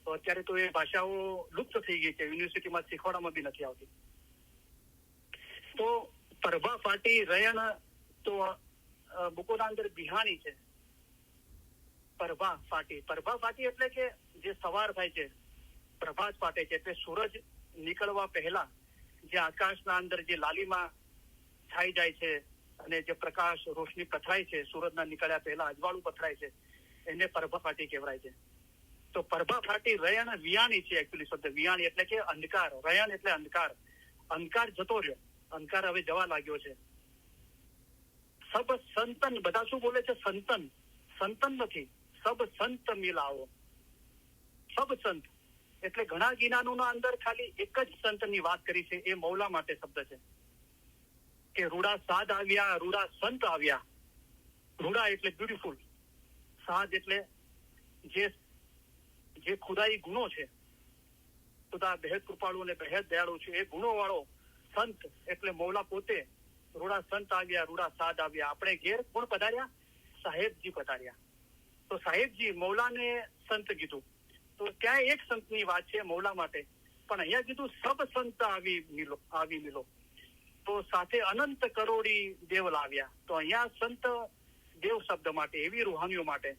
Speaker 1: તો અત્યારે તો એ ભાષાઓ લુપ્ત થઈ ગઈ છે, યુનિવર્સિટીમાં શીખવાડવામાં બી નથી આવતી. તો પ્રભા ફાટી રયણ તો બુકોના અંદર બિહાણી છે. પ્રભા ફાટી એટલે કે જે સવાર થાય છે પ્રભાત ફાટે છે એટલે સૂરજ નીકળવા પહેલા જે આકાશના અંદર જે લાલીમાં છાઈ જાય છે અને જે પ્રકાશ રોશની પથરાય છે સૂરજના નીકળ્યા પહેલા અજવાળું પથરાય છે એને પ્રભા ફાટી કહેવાય છે. તો પ્રભા ફાટી રયણ વિયાણી છે. એકચ્યુઅલી શબ્દ વિયાણી એટલે કે અંધકાર, રયણ એટલે અંધકાર જતો રહ્યો, અંધકાર હવે જવા લાગ્યો છે. સબ સંતન, બધા શું બોલે છે? સંતન નથી, સબ સંત મિલાવો. સબ સંત એટલે ઘણા જ્ઞાનોના અંદર ખાલી એક જ સંતની વાત કરી છે. એ મૌલા માટે શબ્દ છે કે રૂડા સાદ આવ્યા, રૂડા સંત આવ્યા. રૂડા એટલે બ્યુટીફુલ, સાદ એટલે જે ખુદાઈ ગુણો છે, ખુદા બેહદ કૃપાળુ અને બેહદ દયાળુ છે, એ ગુણો વાળો સંત એટલે મૌલા પોતે. રૂડા સંત આવ્યા, રૂડા સાદ આવ્યા. આપણે ઘેર કોણ પધાર્યા? સાહેબજી પધાર્યા. તો સાહેબજી મૌલાને સંત કીધું. તો ત્યાં એક સંતની વાત છે મૌલા માટે, પણ અહીંયા કીધું સબ સંત આવી મિલો. તો સાથે અનંત કરોડી દેવ લાવ્યા. તો અહીંયા સંત દેવ શબ્દ માટે, એવી રૂહાનીઓ માટે.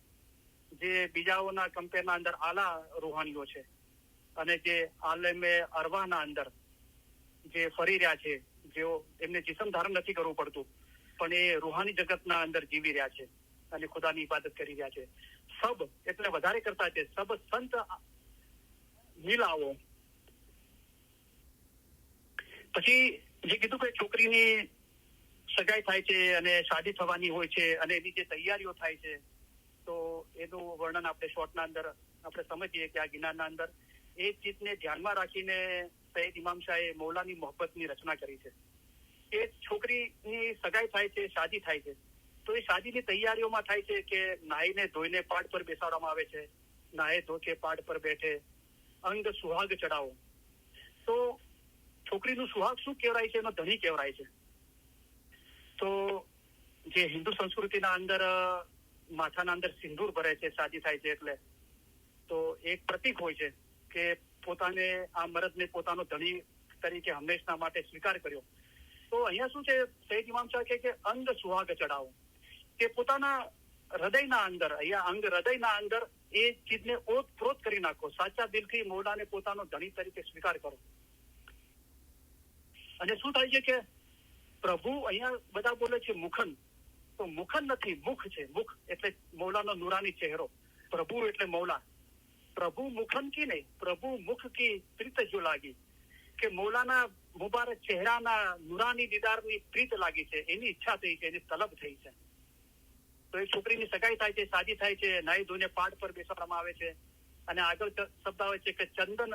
Speaker 1: જે બીજાઓના કમ્પેરના અંદર આલા રૂહાનીઓ છે અને જે આલેમે અરવાહના અંદર જે ફરી રહ્યા છે, જેઓ એમને જિસ્મ ધારણ નથી કરવું પડતું પણ એ રૂહાની જગતના અંદર જીવી રહ્યા છે અને ખુદાની ઇબાદત કરી રહ્યા છે. સબ એટલે વધારે કરતા છે, સબ સંત મિલાવો. પછી જે કીધું કે છોકરીની સગાઈ થાય છે અને શાદી થવાની હોય છે અને એની જે તૈયારીઓ થાય છે, તો એનું વર્ણન આપણે શોર્ટના અંદર આપણે સમજીએ કે આ ગિનારના અંદર એ ચીજને ધ્યાનમાં રાખીને સૈયદ ઇમામ શાહે મૌલાની મોહબ્બતની રચના કરી છે. એ છોકરીની સગાઈ થાય છે, શાદી થાય છે, તો એ શાદીની તૈયારીઓમાં થાય છે કે નાહીને ધોઈને પાટ પર બેસાડવામાં આવે છે, નાહે ધોકે પાટ પર બેઠે, અંગ સુહાગ ચડાવો. તો છોકરીનું સુહાગ શું કહેવાય છે? એનો ધણી કહેવાય છે. તો જે હિન્દુ સંસ્કૃતિના અંદર માથાના અંદર સિંદૂર ભરે છે શાદી થાય છે એટલે, તો એક પ્રતીક હોય છે કે પોતાને આ મર્દને પોતાનો ધણી તરીકે હંમેશના માટે સ્વીકાર કર્યો. તો અહીંયા શું છે, સૈયદ ઇમામ શાહ કે અંગ સુહાગ ચડાવો, કે પોતાના હૃદયના અંદર, અહીંયા અંગ હૃદયના અંદર એ ચીજને ઓતપ્રોત કરી નાખો, સાચા દિલથી મૌલાને પોતાનો ધણી તરીકે સ્વીકાર કરો. અને શું થાય છે કે પ્રભુ, અહીંયા બધા બોલે છે મુખન, તો મુખન નથી, મુખ છે. મુખ એટલે મૌલાનો નુરાની ચહેરો, પ્રભુ એટલે મૌલા. પ્રભુ મુખન કી નહીં, પ્રભુ મુખ કી પ્રીત જો લાગી, કે મૌલાના મુબારક ચહેરાના નુરાની દીદારની પ્રીત લાગી છે, એની ઈચ્છા થઈ છે, એની તલબ થઈ છે. તો એ છોકરીની સગાઈ થાય છે, શાદી થાય છે, નાઈ ધોઈને પાટ પર બેસાડવામાં આવે છે અને આગળ શબ્દ આવે છે કે ચંદન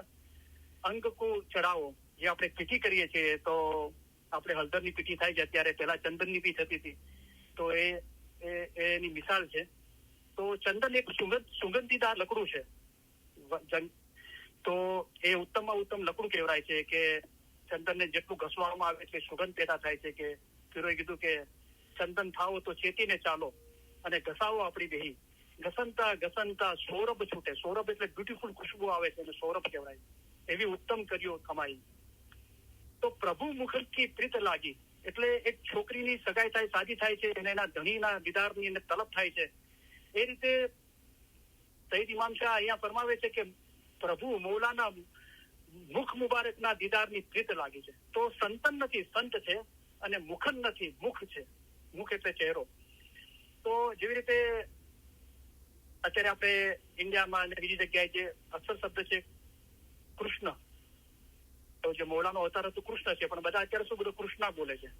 Speaker 1: અંગ કો ચડાવો. જે આપણે પીઠી કરીએ છીએ, તો આપણે હળદરની પીઠી થાય છે અત્યારે, પહેલા ચંદનની બી થતી હતી, તો એની મિસાલ છે. તો ચંદન એક સુગંધીદાર લકડું છે, તો એ ઉત્તમમાં ઉત્તમ લકડું કહેવાય છે કે ચંદનને જેટલું ઘસવામાં આવે એટલે સુગંધ પેદા થાય છે. કે ફિરોએ કીધું કે ચંદન થાવો તો ચેતીને ચાલો અને ઘસાવો આપણી દેહી, ઘસનતા ઘસનતા સૌરભ છૂટે. સૌરભ એટલે બ્યુટીફુલ ખુશ્બુ આવે છે, એને સૌરભ કહેવાય. એવી ઉત્તમ કર્યો કમાઈ. તો પ્રભુ મુખની પ્રીત લાગી એટલે એક છોકરીની સગાઈ થાય, શાદી થાય છે અને એના ધણીના દીદારની એને તલબ થાય છે. એ રીતે સૈયદ ઇમામ શાહ અહીંયા ફરમાવે છે કે પ્રભુ મૌલાના મુખ મુબારકના દીદારની પ્રીત લાગી છે. તો સંતન નથી, સંત છે, અને મુખન નથી, મુખ છે. મુખ એટલે ચહેરો. તો જેવી રીતે અત્યારે આપણે ઇન્ડિયામાં અને બીજી જગ્યાએ જે અક્ષર શબ્દ છે કૃષ્ણ, તો જે મૌલાનો અવતાર હતું કૃષ્ણ છે, પણ બધા અત્યારે શું બધું કૃષ્ણા બોલે છે.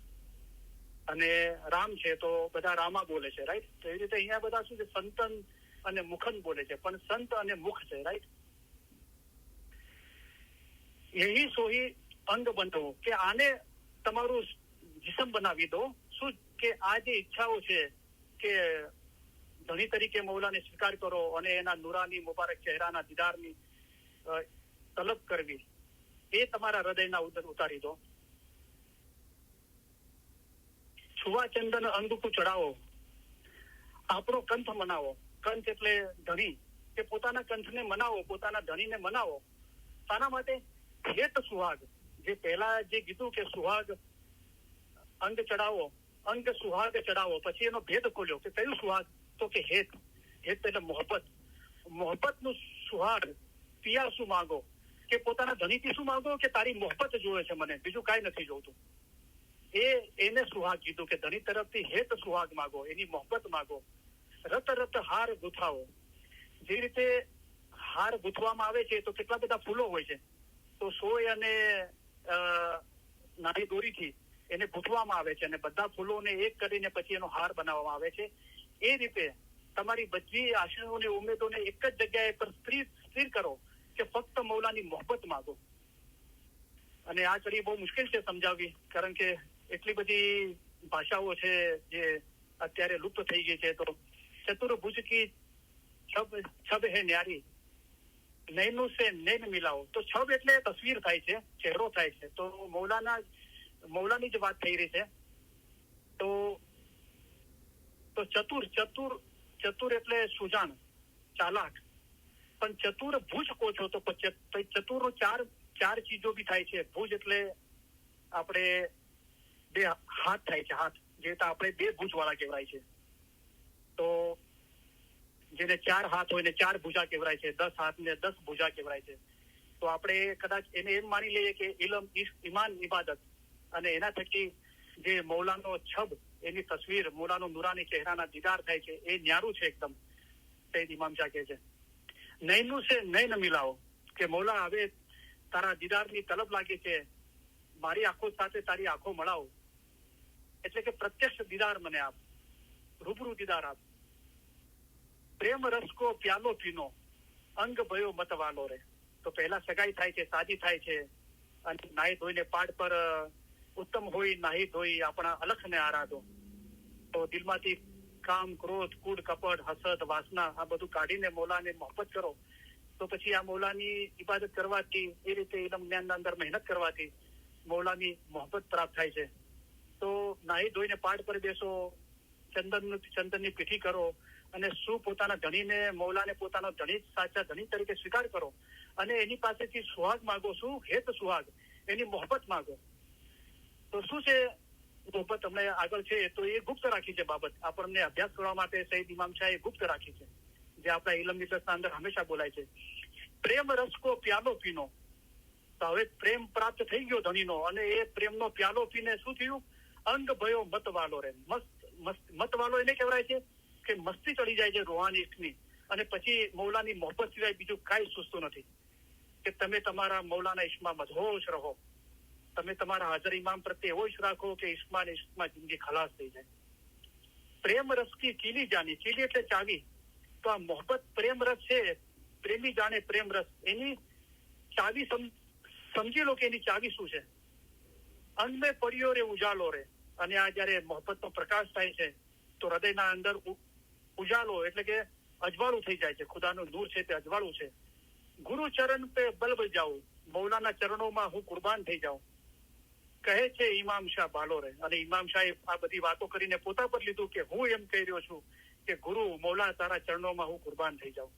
Speaker 1: અને રામ છે તો બધા રામા બોલે છે, રાઈટ. તો એ રીતે અહીંયા બધા શું છે, સંતન અને મુખન બોલે છે, પણ સંત અને મુખ છે, રાઈટ. યહી સોહી અંગ બંધવો, કે આને તમારું જિસ્મ બનાવી દો. શું કે આ જે ઈચ્છાઓ છે કે ધણી તરીકે મૌલાને સ્વીકાર કરો અને એના નુરાની મુબારક ચહેરાના દીદારની તલબ કરવી, એ તમારા હૃદયના ઉતારી દો. છુવા ચંદન અંગકુ ચડાવો, આપણો કંઠ મનાવો. કંઠ એટલે ધણી, કે પોતાના કંઠને મનાવો, પોતાના ધણીને મનાવો. શાના માટે? હેત સુહાગ. જે પહેલા જે કીધું કે સુહાગ અંગ ચડાવો, અંગ સુહાગ ચડાવો, પછી એનો ભેદ ખોલ્યો કે કયું સુહાગ? તો કે હેત. હેત એટલે મોહબ્બત. મોહબ્બતનું સુહાગ. પિયા શું માંગો, કે પોતાના ધણીથી શું માંગો? કે તારી મોહબ્બત જોવે છે મને, બીજું કાંઈ નથી જોતું. એને સુહાગ કીધું કે ધણી તરફથી હેત સુહાગ માંગો, એની મોહબ્બત માંગો. રત રત હાર ગુથાવો. જે રીતે હાર ગુથવામાં આવે છે તો કેટલા બધા ફૂલો હોય છે, તો સોય અને નાની દોરીથી એને ગૂંથવામાં આવે છે અને બધા ફૂલોને એક કરીને પછી એનો હાર બનાવવામાં આવે છે. એ રીતે તમારી બધી આશયોને ઉમેદોને એક જ જગ્યાએ પર સ્થિર કરો કે ફક્ત મૌલાની મોહબ્બત માંગો. અને આ કડી બહુ મુશ્કેલ છે સમજાવવી, કારણ કે એટલી બધી ભાષાઓ છે જે અત્યારે લુપ્ત થઈ ગઈ છે. તો ચતુર્ભુજ કી છબ હે ન્યારી, નૈનું સે નૈન મિલાવો. તો છબ એટલે તસવીર થાય છે, ચહેરો થાય છે. તો મૌલાની જ વાત થઈ રહી છે. તો ચતુર એટલે સુજાણ, ચાલાક. પણ ચતુર ભુજ કહો છો તો ચતુર ચાર ચીજો બી થાય છે. ભુજ એટલે આપણે બે હાથ થાય છે, હાથ જે આપણે બે ભુજ વાળા કહેવાય છે. તો જેને 4 હાથ હોય ને 4 ભુજા કહેવાય છે, 10 હાથ ને 10 ભુજા કહેવાય છે. તો આપણે કદાચ એને એમ માની લઈએ કે ઇલમ, ઇશ્ક, ઈમાન, ઇબાદત અને એના થકી જે મૌલાનો છબ, એની તસવીર, મૌલાનો નુરાની ચહેરાના દીદાર થાય છે, એ ન્યારું છે એકદમ. સૈયદ ઇમામ શાહ કહે છે, નૈનું છે નૈન મિલાવો, કે મૌલા હવે તારા દીદારની તલબ લાગી છે, મારી આંખો સાથે તારી આંખો મળાવો. એટલે કે પ્રત્યક્ષ દીદાર મને આપ, રૂબરૂ દીદાર આપ. પ્રેમ રસ કો પ્યાલો પીનો, અંગ ભયો મતવાલો રે. તો પહેલા સગાઈ થાય છે, શાદી થાય છે, અને નાહી ધોઈને પાડ પર ઉત્તમ હોય નાહી ધોઈ આપણા અલખને આરાધો. તો દિલમાંથી કામ, ક્રોધ, કૂડ, કપટ, હસદ, વાસના આ બધું કાઢીને મૌલાને મોહબ્બત કરો. તો પછી આ મૌલાની ઇબાદત કરવાથી, એ રીતે ઇલમ જ્ઞાનના અંદર મહેનત કરવાથી મૌલાની મોહબ્બત પ્રાપ્ત થાય છે. તો નાહી ધોઈને પાડ પર બેસો, ચંદનની પીઠી કરો, અને શું પોતાના ધણીને, મૌલાને પોતાનો ધણી, સાચા ધણી તરીકે સ્વીકાર કરો, અને એની પાસેથી સુહાગ માગો. શું હેત સુહાગ? એની મોહબ્બત માગો. તો શું છે મોહબ્બત હમણાં આગળ છે, તો એ ગુપ્ત રાખી છે બાબત. આપણને અભ્યાસ કરવા માટે સૈયદ ઇમામ શાહે ગુપ્ત રાખી છે, જે આપણા ઇલમ મિલતના અંદર હંમેશા બોલાય છે. પ્રેમ રસ કો પ્યાલો પીનો. તો હવે પ્રેમ પ્રાપ્ત થઈ ગયો ધણીનો, અને એ પ્રેમનો પ્યાલો પીને શું થયું? અંગ ભયો મતવાલો રે. મતવાલો એને કહેવાય છે કે મસ્તી ચડી જાય છે રૂહાની ઇશ્કની, અને પછી મૌલાની મોહબ્બત સિવાય બીજું કાંઈ સૂઝતું નથી. કે તમે તમારા મૌલાના ઇશ્કમાં મદહોશ રહો, તમે તમારા હાજર ઇમામ પ્રત્યે એવો જ રાખો કે ઇશ્કમાં જિંદગી ખલાસ થઈ જાય. પ્રેમ રસ કી કીલી જાની. કીલી એટલે ચાવી. તો આ મોહબ્બત પ્રેમ રસ છે, પ્રેમી જાણે પ્રેમ રસ. એની ચાવી સમજી લો કે એની ચાવી શું છે. અંગ મેં પડ્યો રે ઉજાલો રે. અને આ જયારે મોહબ્બતનો પ્રકાશ થાય છે તો હૃદયના અંદર ઉજાલો એટલે કે અજવાળું થઈ જાય છે. ખુદાનું નૂર છે તે અજવાળું છે. ગુરુ ચરણ પે બલબ જાઉં. મૌલાના ચરણોમાં હું કુરબાન થઈ જાઉં, કહે છે ઇમામ શાહ બાલો રે. અને ઇમામ શાહે આ બધી વાતો કરીને પોતા પર લીધું કે હું એમ કહી રહ્યો છું કે ગુરુ, મૌલા, તારા ચરણોમાં હું કુરબાન થઈ જાઉં.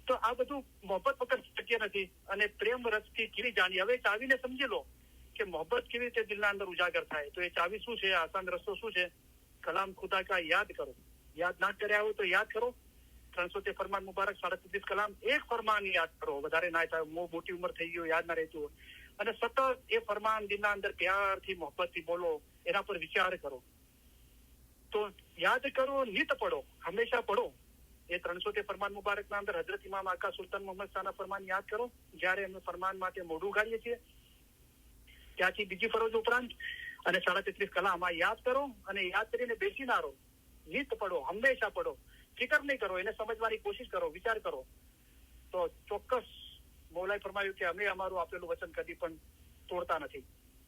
Speaker 1: તો આ બધું મોહબ્બત વગર શક્ય નથી. અને પ્રેમ રસથી કીરી જાણી. હવે ચાવીને સમજી લો કે મોહબ્બત કેવી રીતે દિલના અંદર ઉજાગર થાય. તો એ ચાવી શું છે? આસાન રસ્તો શું છે? કલામ ખુદા કા યાદ કરો. યાદ ના કર્યા હોય તો યાદ કરો. 300 ફરમાન મુબારક, 37 કલામ, એક ફરમાન યાદ કરો. વધારે ના થાય, મોટી ઉંમર થઈ ગયો, યાદ ના રહેતું હોય. અને સતત એ ફરમાન દિલના અંદર પ્યારથી, મોહબ્બતથી બોલો, એના પર વિચાર કરો. તો યાદ કરો, નિત પડો, હંમેશા પડો. એ 300 ફરમાન મુબારક ના અંદર હજરત ઇમામ આકા સુલતાન મોહમ્મદ શાહના ફરમાન યાદ કરો. જયારે એમને ફરમાન માટે મોઢું ગાળીએ છીએ, ત્યાંથી બીજી ફરજ ઉપરાંત અને 37 કલામ આ યાદ કરો. અને યાદ કરીને બેસી ના રહો, નિત પડો, હંમેશા પડો. ફિકર નહીં કરો, એને સમજવાની કોશિશ કરો, વિચાર કરો. તો ચોક્કસ મૌલાએ ફરમાયું કે અમે અમારું આપેલું વચન કદી પણ તોડતા નથી.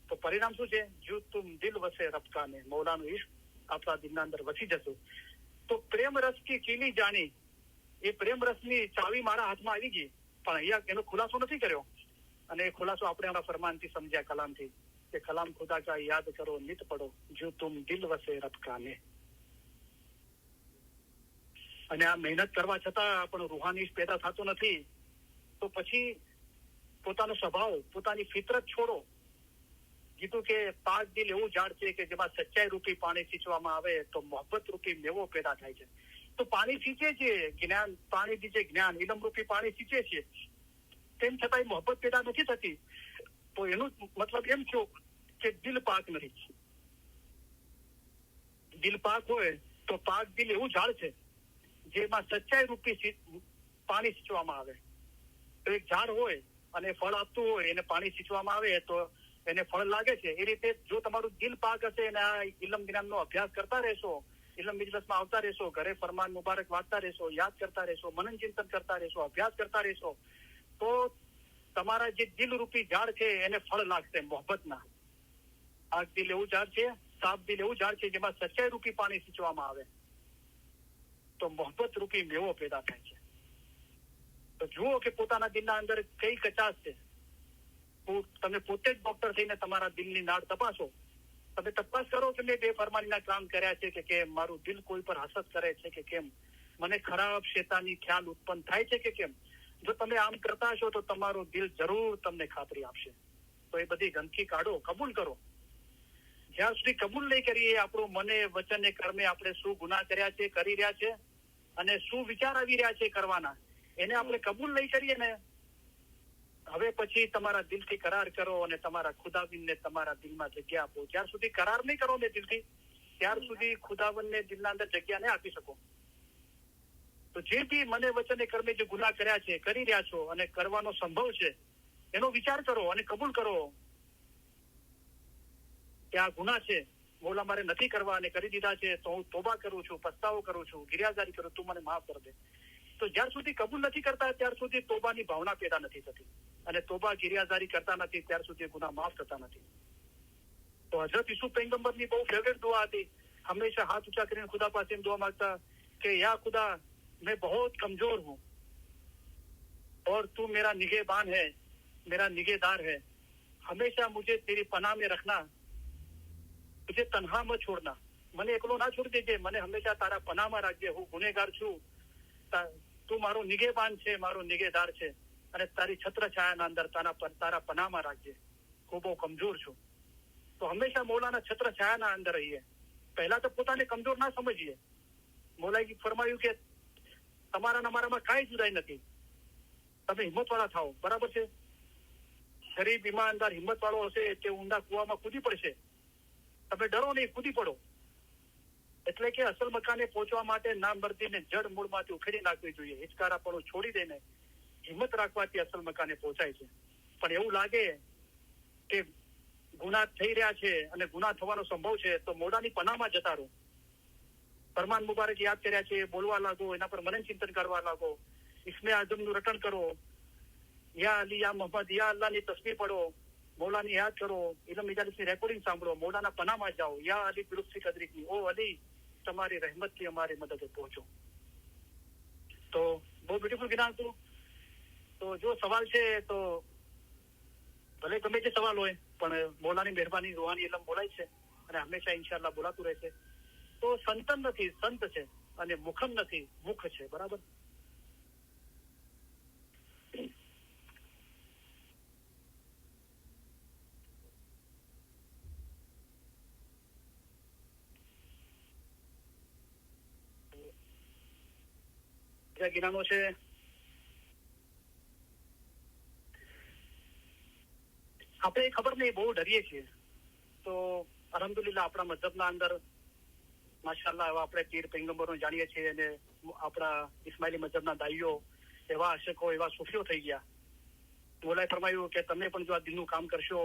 Speaker 1: તો પરિણામ શું છે? જો તુમ દિલ વસે રબકાને. મૌલાનું ઇશ્ક આપણા દિલના અંદર વસી જશે. તો પ્રેમ રસ કી કીલી જાણી. એ પ્રેમ રસની ચાવી મારા હાથમાં આવી ગઈ, પણ અહીંયા એનો ખુલાસો નથી કર્યો. અને એ ખુલાસો આપણે આપણા ફરમાનથી સમજ્યા, કલામથી, કે કલામ ખુદા કા યાદ કરો, નિત પડો, જો તુમ દિલ વસે રબકાને. અને આ મહેનત કરવા છતાં પણ રૂહાની પેદા થતો નથી. તો પછી પોતાનો સ્વભાવ, પોતાની ફિતરત છોડો. કીધું કે પાક દિલ એવું ઝાડ છે કે જેમાં સચ્ચાઈ રૂપી પાણી સિંચવામાં આવે તો મોહબ્બત રૂપી મેવો પેદા થાય છે. તો પાણી સિંચે છે જ્ઞાન, પાણી દીજે જ્ઞાન, ઇલમ રૂપી પાણી સિંચે છે, તેમ છતાં મોહબ્બત પેદા નથી થતી. તો એનું મતલબ એમ થયો કે દિલ પાક નથી. દિલ પાક હોય તો પાક દિલ એવું ઝાડ છે જેમાં સચ્ચાઈ રૂપી પાણી સિંચવામાં આવે. તો એક ઝાડ હોય અને ફળ આપતું હોય, એને પાણી સિંચવામાં આવે તો એને ફળ લાગે છે. એ રીતે જો તમારું દિલ પાક હશે અને આ ઇલમ જ્ઞાનનો અભ્યાસ કરતા રહેશો, ઇલમ બિજલસમાં આવતા રહેશો, ઘરે ફરમાન મુબારક વાંચતા રહેશો, યાદ કરતા રહેશો, મનન ચિંતન કરતા રહેશો, અભ્યાસ કરતા રહેશો, તો તમારા જે દિલ રૂપી ઝાડ છે એને ફળ લાગશે મોહબ્બતના. આગ દિલ એવું ઝાડ છે, સાફ દિલ એવું ઝાડ છે જેમાં સચ્ચાઈ રૂપી પાણી સિંચવામાં આવે તો મોહબ્બત રૂપી મેવો પેદા થાય છે. તો જુઓ કે પોતાના દિલના અંદર કઈ કચાશ છે. તમે પોતે જ ડોક્ટર થઈને તમારા દિલની નાડ તપાસો. તમે તપાસ કરો કે મેં બેફરમાનીના કામ કર્યા છે કે કેમ, મારું દિલ કોઈ પર હસદ કરે છે કે કેમ, મને ખરાબ શેતાની ખ્યાલ ઉત્પન્ન થાય છે કે કેમ. જો તમે આમ કરતા હશો તો તમારું દિલ જરૂર તમને ખાતરી આપશે. તો એ બધી ગંદકી કાઢો, કબૂલ કરો. જ્યાં સુધી કબૂલ નહીં કરીએ આપણું મને, વચને, કર્મે આપણે શું ગુનાહ કર્યા છે, કરી રહ્યા છે, અને શું વિચાર આવી રહ્યા છે કરવાના, એને આપણે કબૂલ નહીં કરીએ ને, હવે પછી તમારા દિલથી કરાર કરો અને તમારા ખુદાબિનને તમારા દિલમાં જગ્યા આપો. જ્યાર સુધી કરાર નહીં કરો ને દિલથી, ત્યાર સુધી ખુદાબિનને દિલના અંદર જગ્યા નહીં આપી શકો. તો જે બી મને વચને કર્મે જે ગુનાહ કર્યા છે, કરી રહ્યા છો અને કરવાનો સંભવ છે, એનો વિચાર કરો અને કબૂલ કરો કે આ ગુનાહ છે, મોલા મારે નથી કરવા અને કરી દીધા છે, તો હું તોબા કરું છું, પસ્તાવો કરું છું, ગિરિયાજારી કરું, તું મને માફ કરી દે. તો જ્યાર સુધી કબૂલ નથી કરતા ત્યાર સુધી તોબાની ભાવના પેદા નથી થતી, અને તોબા ગિરિયાજારી કરતા નથી ત્યાર સુધી ગુનાહ માફ થતા નથી. તો હઝરત યુસુફ પૈગંબરની બહુ ફેવરેટ દુઆ હતી. હંમેશા હાથ ઊંચા કરીને ખુદા પાસે દુઆ માંગતા કે યા ખુદા, मैं बहुत कमजोर हूँ और तू मेरा निगहबान है, मेरा निगहदार है. हमेशा मुझे तेरी पनाह में रखना, मुझे तन्हा मत छोड़ना. મને એકલો ના છોડી દેજે, મને હંમેશા તારા પનાહમાં રાખજે. હું ગુનેગાર છું, તું મારો નિગહબાન છે, મારો નિગહદાર છે, અને તારી છત્ર છાયાના અંદર તારા પનાહમાં રાખજે. હું બહુ કમજોર છું. તો હંમેશા મોલાના છત્ર છાયાના અંદર રહીએ. પહેલા તો પોતાને કમજોર ના સમજીએ. મોલાએ ફરમાયું કે તમારા અમારામાં કાંઈ જુદાઈ નથી, તમે હિંમત વાળા થાઓ. બરાબર છે? ગરીબ ઈમાનદાર હિંમત વાળો હશે તે ઊંડા કુવામાં કૂદી પડશે. તમે ડરો નહીં, કૂદી પડો. એટલે કે અસલ મકાને પહોંચવા માટે નામર્દીને જડ મૂળમાંથી ઉખેડી નાખવી જોઈએ. હિચકારાપણું છોડી દઈને હિંમત રાખવાથી અસલ મકાને પહોંચાય છે. પણ એવું લાગે કે ગુનાહ થઈ રહ્યા છે અને ગુનાહ થવાનો સંભવ છે, તો મોડાની પનાહમાં જતા રહો. ફરમાન મુબારક યાદ કર્યા છે, બોલવા લાગો, એના પર મનન ચિંતન કરવા લાગો, ઇસ્મે આઝમનું રટણ કરો, યા અલી યા મોહમ્મદ યા અલ્લાહની તસ્બીહ પડો, મૌલાની યાદ કરો, ઇલમ મજાલિસની રેકોર્ડિંગ સાંભળો, મૌલાના પનાહમાં જાઓ. યા અલી બિલુફી કદરીની, ઓ અલી તમારી રહેમતથી અમારી મદદે પહોંચો. તો બહુ બ્યુટીફુલ જ્ઞાન હતું. તો જો સવાલ છે તો ભલે ગમે તે સવાલ હોય, પણ મૌલાની મહેરબાની રૂહાની ઇલમ બોલાય છે અને હંમેશા ઇન્શાઅલ્લાહ બોલાતું રહેશે. તો સંતન નથી, સંત છે, અને મુખમ નથી, મુખ છે. બરાબર? બીજા જ્ઞાનો છે. આપણે ખબર નહીં, બહુ ડરીએ છીએ. તો અલ્હમ્દુલિલ્લાહ આપણા મઝહબના અંદર માશાઅલ્લાહ એવા આપણે પીર પૈગંબરો જાણીએ છીએ, અને આપણા ઇસ્માઇલી મઝહબના દાઈઓ એવા આશકો, એવા સૂફીઓ થઈ ગયા. મોલાએ ફરમાયું કે તમે પણ જો આ દિલનું કામ કરશો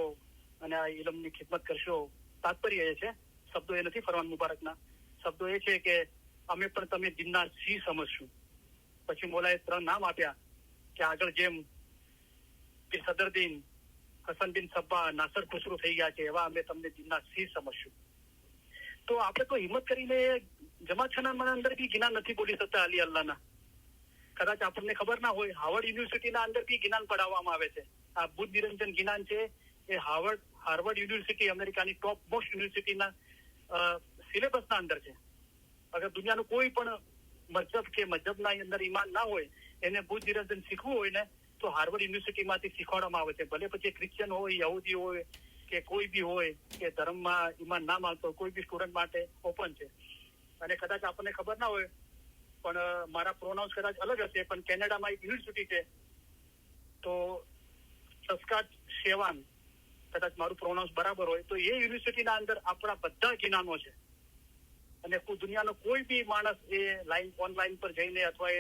Speaker 1: અને આ ઇલમની ખિદમત કરશો, તાત્પર્ય એ છે, શબ્દો એ નથી ફરમાન મુબારકના, શબ્દો એ છે કે અમે પણ તમે દિનના સિંહ સમજશું. પછી મોલાએ 3 નામ આપ્યા કે આગળ જેમ પીર સદરદીન, હસન બિન સબ્બા, નાસર ખુસરો થઈ ગયા છે, એવા અમે તમને દિનના સિંહ સમજશું. તો આપણે તો હિંમત કરીને જમાતખાનાના અંદર બી જ્ઞાન નથી બોલી શકતા અલી અલ્લાહના. કદાચ આપણને ખબર ના હોય, હાર્વર્ડ યુનિવર્સિટીના અંદર બી જ્ઞાન પઢાવવામાં આવે છે. આ બુદ્ધ નિરંજન જ્ઞાન છે એ હાર્વર્ડ યુનિવર્સિટી, અમેરિકાની ટોપ મોસ્ટ યુનિવર્સિટીના સિલેબસના અંદર છે. અગર દુનિયાનું કોઈ પણ મજહબ કે મજહબના અંદર ઈમાન ના હોય, એને બુદ્ધ નિરંજન શીખવું હોય ને, તો હાર્વર્ડ યુનિવર્સિટીમાંથી શીખવાડવામાં આવે છે. ભલે પછી ક્રિશ્ચિયન હોય, યહૂદી હોય કે કોઈ બી હોય, કે ધર્મમાં ઈમાન ના માનતો કોઈ બી સ્ટુડન્ટ માટે ઓપન છે. અને કદાચ આપણને ખબર ના હોય, પણ મારા પ્રોનાઉન્સ કદાચ અલગ હશે, પણ કેનેડામાં એક યુનિવર્સિટી છે, તો સસ્કાચેવાન, કદાચ મારું પ્રોનાઉન્સ બરાબર હોય, તો એ યુનિવર્સિટીના અંદર આપણા બધા જ્ઞાનો છે. અને દુનિયાનો કોઈ બી માણસ એ ઓનલાઈન પર જઈને અથવા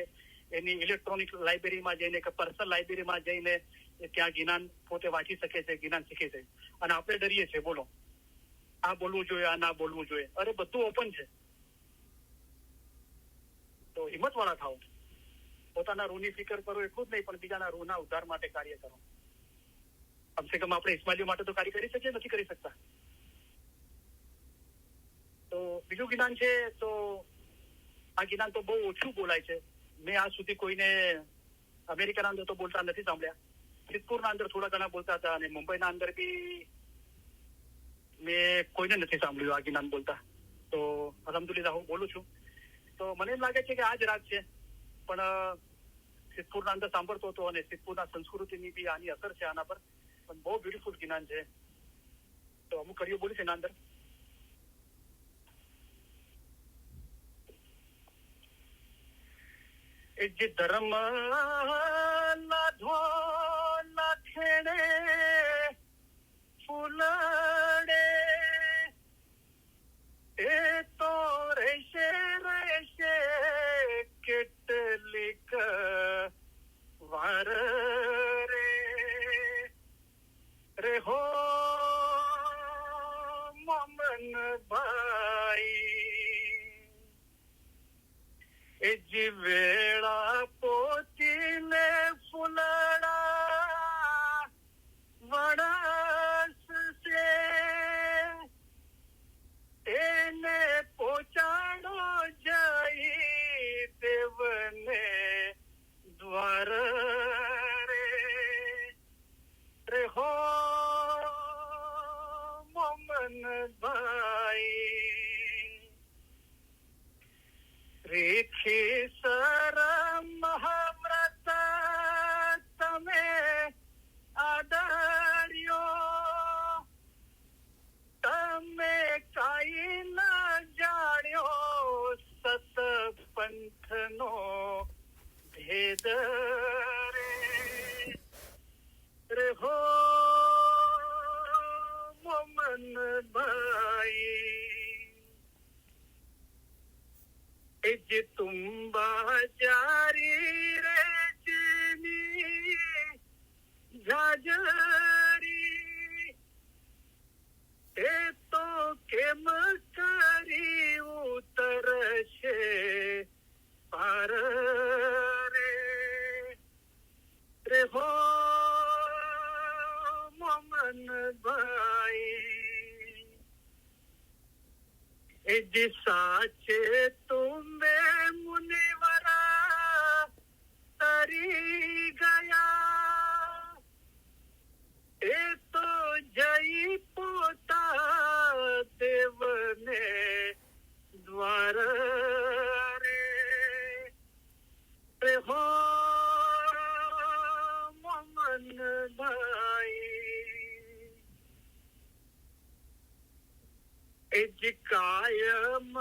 Speaker 1: એની ઇલેક્ટ્રોનિક લાઇબ્રેરીમાં જઈને કે પર્સનલ લાઇબ્રેરીમાં જઈને ત્યાં જ્ઞાન પોતે વાંચી શકે છે, જ્ઞાન શીખે છે. અને આપણે ડરીએ છીએ, બોલો આ બોલવું જોઈએ, આ ના બોલવું જોઈએ. અરે બધું ઓપન છે. તો હિંમત વાળા થાઓ, પોતાના રૂહની ફિકર કરો એટલું જ નહીં, પણ બીજાના રૂહના ઉદ્ધાર માટે કાર્ય કરો. કમસે કમ આપણે ઇસ્માઇલીઓ માટે તો કાર્ય કરી શકીએ, નથી કરી શકતા. તો બીજું જ્ઞાન છે, તો આ જ્ઞાન તો બહુ ઓછું બોલાય છે. મેં આજ સુધી કોઈને અમેરિકાના અંદર તો બોલતા નથી સાંભળ્યા. સિદ્ધપુરના અંદર થોડા ઘણા બોલતા હતા, અને મુંબઈના અંદર બી મેં કોઈને નથી સાંભળ્યું આ જ્ઞાન બોલતા. તો અલ્હમ્દુલિલ્લાહ હું બોલું છું. તો મને એમ લાગે છે કે આ જ રાગ છે, પણ સિદ્ધપુરના અંદર સાંભળતો હતો, અને સિદ્ધપુરના સંસ્કૃતિની બી આની અસર છે આના પર. પણ બહુ બ્યુટીફુલ જ્ઞાન છે. તો અમુક કડીઓ બોલીશ એના અંદર. इज धर्म लाधो लाखेणे फुलडे ए तो रेशे रेशे કેટલીક વાર રે હો મમન ભાઈ એ જીવેળા પોચીને ફૂલડા વરસ છે એને પહોંચાડો જઈ દેવને દ્વાર રે હો મોમન ભાઈ રેખી સરમ મહાવ્રત તમે આદર્યો તમે કાઈ ન જાણ્યો સતપંથનો ભેદ રે હો મોમન ભાઈ એ જે તુંબા જારી રે જીની જાજરી એ તો કેમ કરી ઉતરશે પાર રે હો મોમન ભાઈ એ જે સાચે તુમે મુનિવરા તરી ગયા એ તો જઈ પોતા દેવને દ્વાર રે હો મોમન ભાઈ એ જ કાયમ